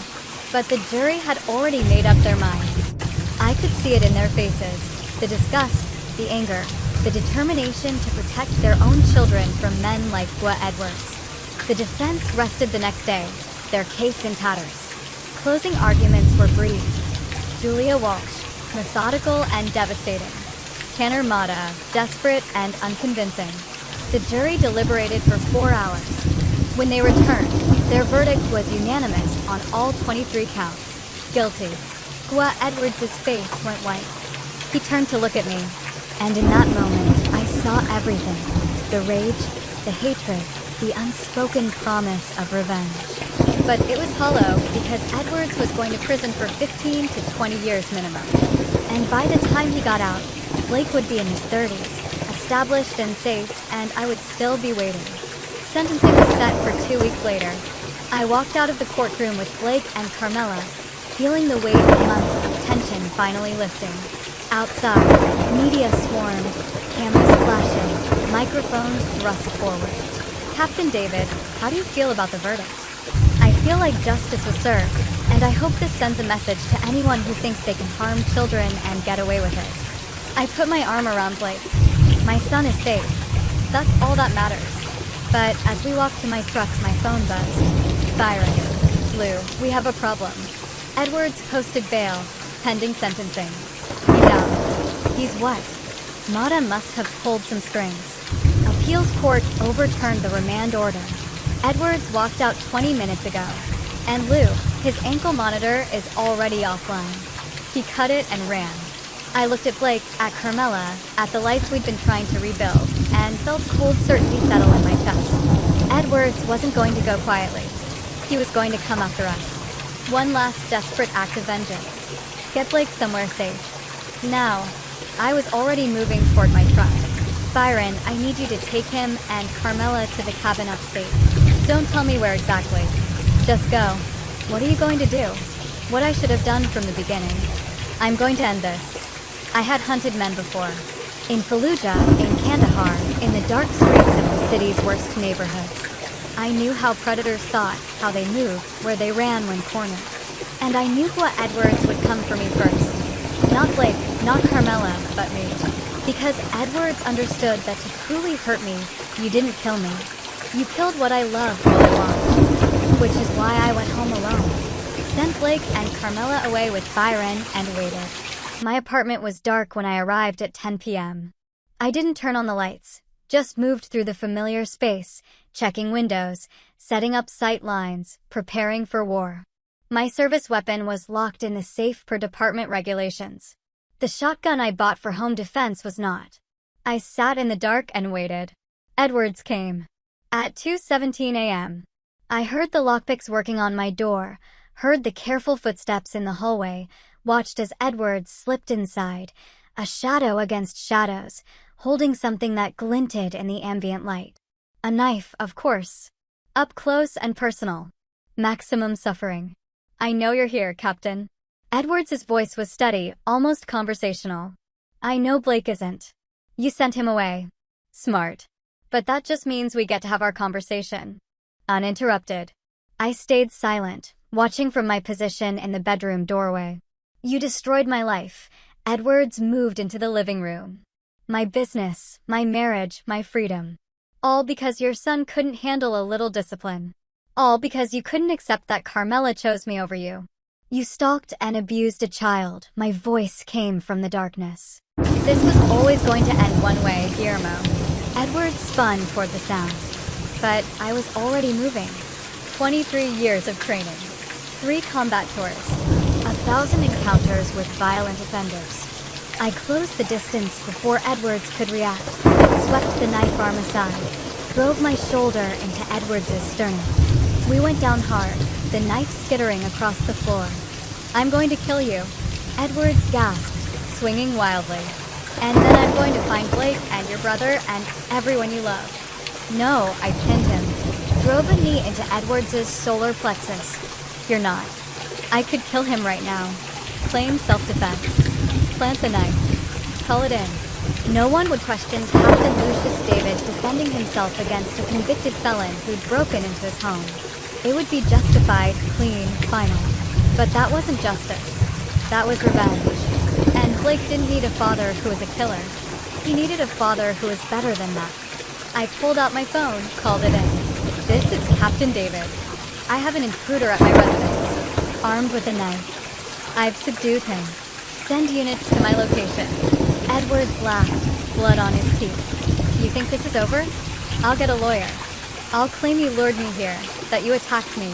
But the jury had already made up their minds. I could see it in their faces, the disgust, the anger, the determination to protect their own children from men like Gua Edwards. The defense rested the next day, their case in tatters. Closing arguments were brief. Julia Walsh, methodical and devastating. Tanner Mata, desperate and unconvincing. The jury deliberated for 4 hours. When they returned, their verdict was unanimous on all 23 counts. Guilty. Gua Edwards' face went white. He turned to look at me, and in that moment, I saw everything. The rage, the hatred, the unspoken promise of revenge. But it was hollow because Edwards was going to prison for 15 to 20 years minimum. And by the time he got out, Blake would be in his 30s, established and safe, and I would still be waiting. Sentencing was set for 2 weeks later. I walked out of the courtroom with Blake and Carmela, feeling the weight of months of tension finally lifting. Outside, media swarmed, cameras flashing, microphones thrust forward. Captain David, how do you feel about the verdict? I feel like justice was served, and I hope this sends a message to anyone who thinks they can harm children and get away with it. I put my arm around Blake. My son is safe. That's all that matters. But as we walked to my truck, my phone buzzed. Byron. Lou, we have a problem. Edwards posted bail, pending sentencing. He's out. He's what? Mata must have pulled some strings. Appeals court overturned the remand order. Edwards walked out 20 minutes ago. And Lou, his ankle monitor is already offline. He cut it and ran. I looked at Blake, at Carmela, at the life we'd been trying to rebuild, and felt cold certainty settle in my chest. Edwards wasn't going to go quietly. He was going to come after us. One last desperate act of vengeance. Get Blake somewhere safe. Now, I was already moving toward my truck. Byron, I need you to take him and Carmela to the cabin upstate. Don't tell me where exactly. Just go. What are you going to do? What I should have done from the beginning. I'm going to end this. I had hunted men before. In Fallujah, in Kandahar, in the dark streets of the city's worst neighborhoods. I knew how predators thought, how they moved, where they ran when cornered. And I knew what Edwards would come for me first. Not Blake, not Carmela, but me. Because Edwards understood that to truly hurt me, you didn't kill me. You killed what I loved while I walked. Which is why I went home alone. Sent Blake and Carmela away with Byron and waited. My apartment was dark when I arrived at 10 p.m. I didn't turn on the lights, just moved through the familiar space, checking windows, setting up sight lines, preparing for war. My service weapon was locked in the safe per department regulations. The shotgun I bought for home defense was not. I sat in the dark and waited. Edwards came. At 2:17 a.m. I heard the lockpicks working on my door, heard the careful footsteps in the hallway, watched as Edwards slipped inside, a shadow against shadows, holding something that glinted in the ambient light. A knife, of course. Up close and personal. Maximum suffering. I know you're here, Captain. Edwards' voice was steady, almost conversational. I know Blake isn't. You sent him away. Smart. But that just means we get to have our conversation. Uninterrupted. I stayed silent, watching from my position in the bedroom doorway. You destroyed my life. Edwards moved into the living room. My business, my marriage, my freedom. All because your son couldn't handle a little discipline. All because you couldn't accept that Carmela chose me over you. You stalked and abused a child. My voice came from the darkness. This was always going to end one way, Guillermo. Edwards spun toward the sound. But I was already moving. 23 years of training. 3 combat tours. 1,000 encounters with violent offenders. I closed the distance before Edwards could react, swept the knife arm aside, drove my shoulder into Edwards' sternum. We went down hard, the knife skittering across the floor. I'm going to kill you. Edwards gasped, swinging wildly. And then I'm going to find Blake and your brother and everyone you love. No, I pinned him. Drove a knee into Edwards' solar plexus. You're not. I could kill him right now. Claim self-defense. Plant the knife. Call it in. No one would question Captain Lucius David defending himself against a convicted felon who'd broken into his home. It would be justified, clean, final. But that wasn't justice. That was revenge. And Blake didn't need a father who was a killer. He needed a father who was better than that. I pulled out my phone, called it in. This is Captain David. I have an intruder at my residence, armed with a knife. I've subdued him. Send units to my location. Edwards laughed, blood on his teeth. You think this is over? I'll get a lawyer. I'll claim you lured me here, that you attacked me.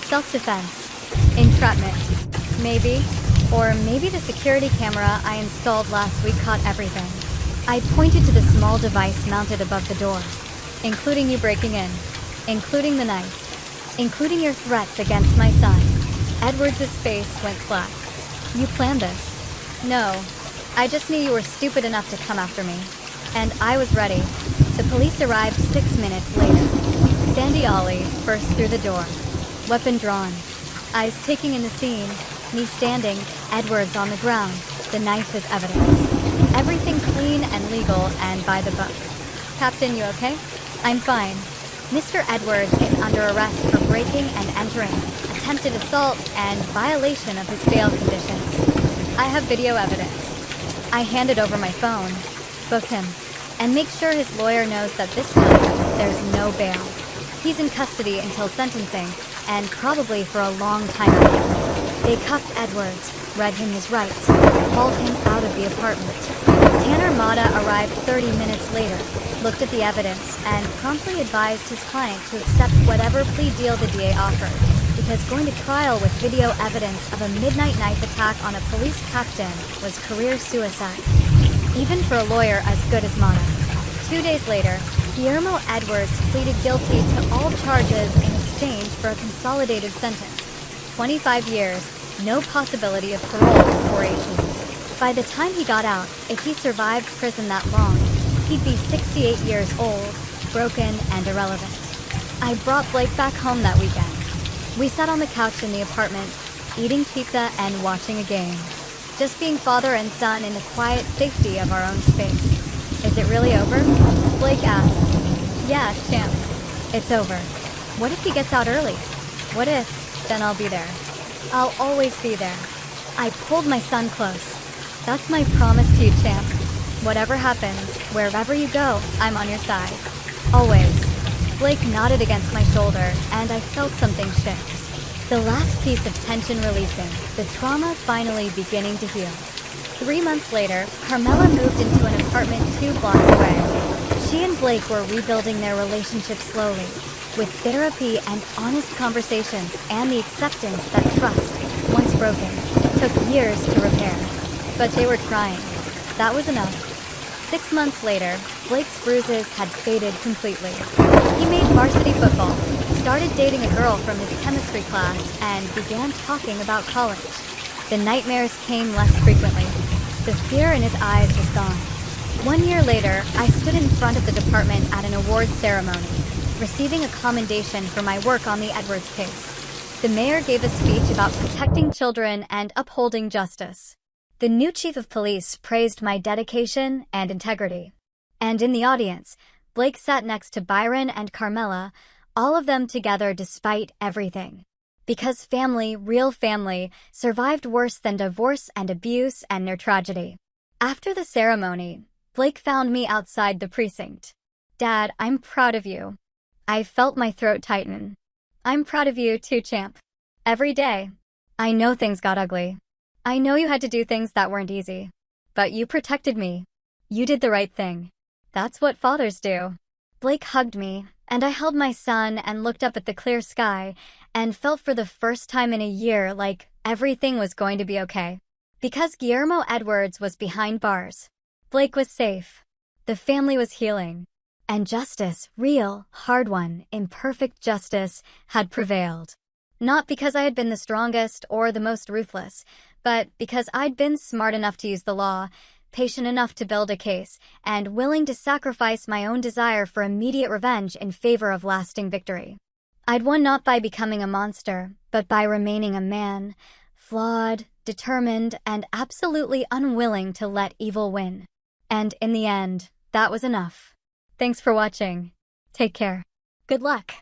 Self-defense. Entrapment. Maybe. Or maybe the security camera I installed last week caught everything. I pointed to the small device mounted above the door. Including you breaking in. Including the knife. Including your threats against my son. Edwards' face went flat. You planned this. No. I just knew you were stupid enough to come after me. And I was ready. The police arrived 6 minutes later. Sandy Ollie burst through the door. Weapon drawn. Eyes taking in the scene. Me standing, Edwards on the ground. The knife is evidence. Everything clean and legal and by the book. Captain, you okay? I'm fine. Mr. Edwards is under arrest for breaking and entering, attempted assault, and violation of his bail conditions. I have video evidence. I handed over my phone, book him, and make sure his lawyer knows that this time there's no bail. He's in custody until sentencing, and probably for a long time after. They cuffed Edwards, read him his rights, hauled him out of the apartment. Tanner Mata arrived 30 minutes later, looked at the evidence, and promptly advised his client to accept whatever plea deal the DA offered, because going to trial with video evidence of a midnight knife attack on a police captain was career suicide, even for a lawyer as good as Mata. 2 days later, Guillermo Edwards pleaded guilty to all charges in exchange for a consolidated sentence. 25 years, no possibility of parole before 18. By the time he got out, if he survived prison that long, he'd be 68 years old, broken and irrelevant. I brought Blake back home that weekend. We sat on the couch in the apartment, eating pizza and watching a game. Just being father and son in the quiet safety of our own space. Is it really over? Blake asked. Yeah, champ. It's over. What if he gets out early? What if? Then I'll be there. I'll always be there. I pulled my son close. That's my promise to you, champ. Whatever happens, wherever you go, I'm on your side. Always. Blake nodded against my shoulder, and I felt something shift. The last piece of tension releasing, the trauma finally beginning to heal. 3 months later, Carmela moved into an apartment 2 blocks away. She and Blake were rebuilding their relationship slowly, with therapy and honest conversations and the acceptance that trust, once broken, took years to repair. But they were trying. That was enough. 6 months later, Blake's bruises had faded completely. He made varsity football, started dating a girl from his chemistry class, and began talking about college. The nightmares came less frequently. The fear in his eyes was gone. 1 year later, I stood in front of the department at an award ceremony, receiving a commendation for my work on the Edwards case. The mayor gave a speech about protecting children and upholding justice. The new chief of police praised my dedication and integrity. And in the audience, Blake sat next to Byron and Carmela, all of them together despite everything. Because family, real family, survived worse than divorce and abuse and their tragedy. After the ceremony, Blake found me outside the precinct. Dad, I'm proud of you. I felt my throat tighten. I'm proud of you too, champ. Every day. I know things got ugly. I know you had to do things that weren't easy. But you protected me. You did the right thing. That's what fathers do. Blake hugged me, and I held my son and looked up at the clear sky, and felt for the first time in a year like everything was going to be okay. Because Guillermo Edwards was behind bars. Blake was safe. The family was healing. And justice, real, hard one, imperfect justice, had prevailed. Not because I had been the strongest or the most ruthless, but because I'd been smart enough to use the law, patient enough to build a case, and willing to sacrifice my own desire for immediate revenge in favor of lasting victory. I'd won not by becoming a monster, but by remaining a man, flawed, determined, and absolutely unwilling to let evil win. And in the end, that was enough. Thanks for watching. Take care. Good luck.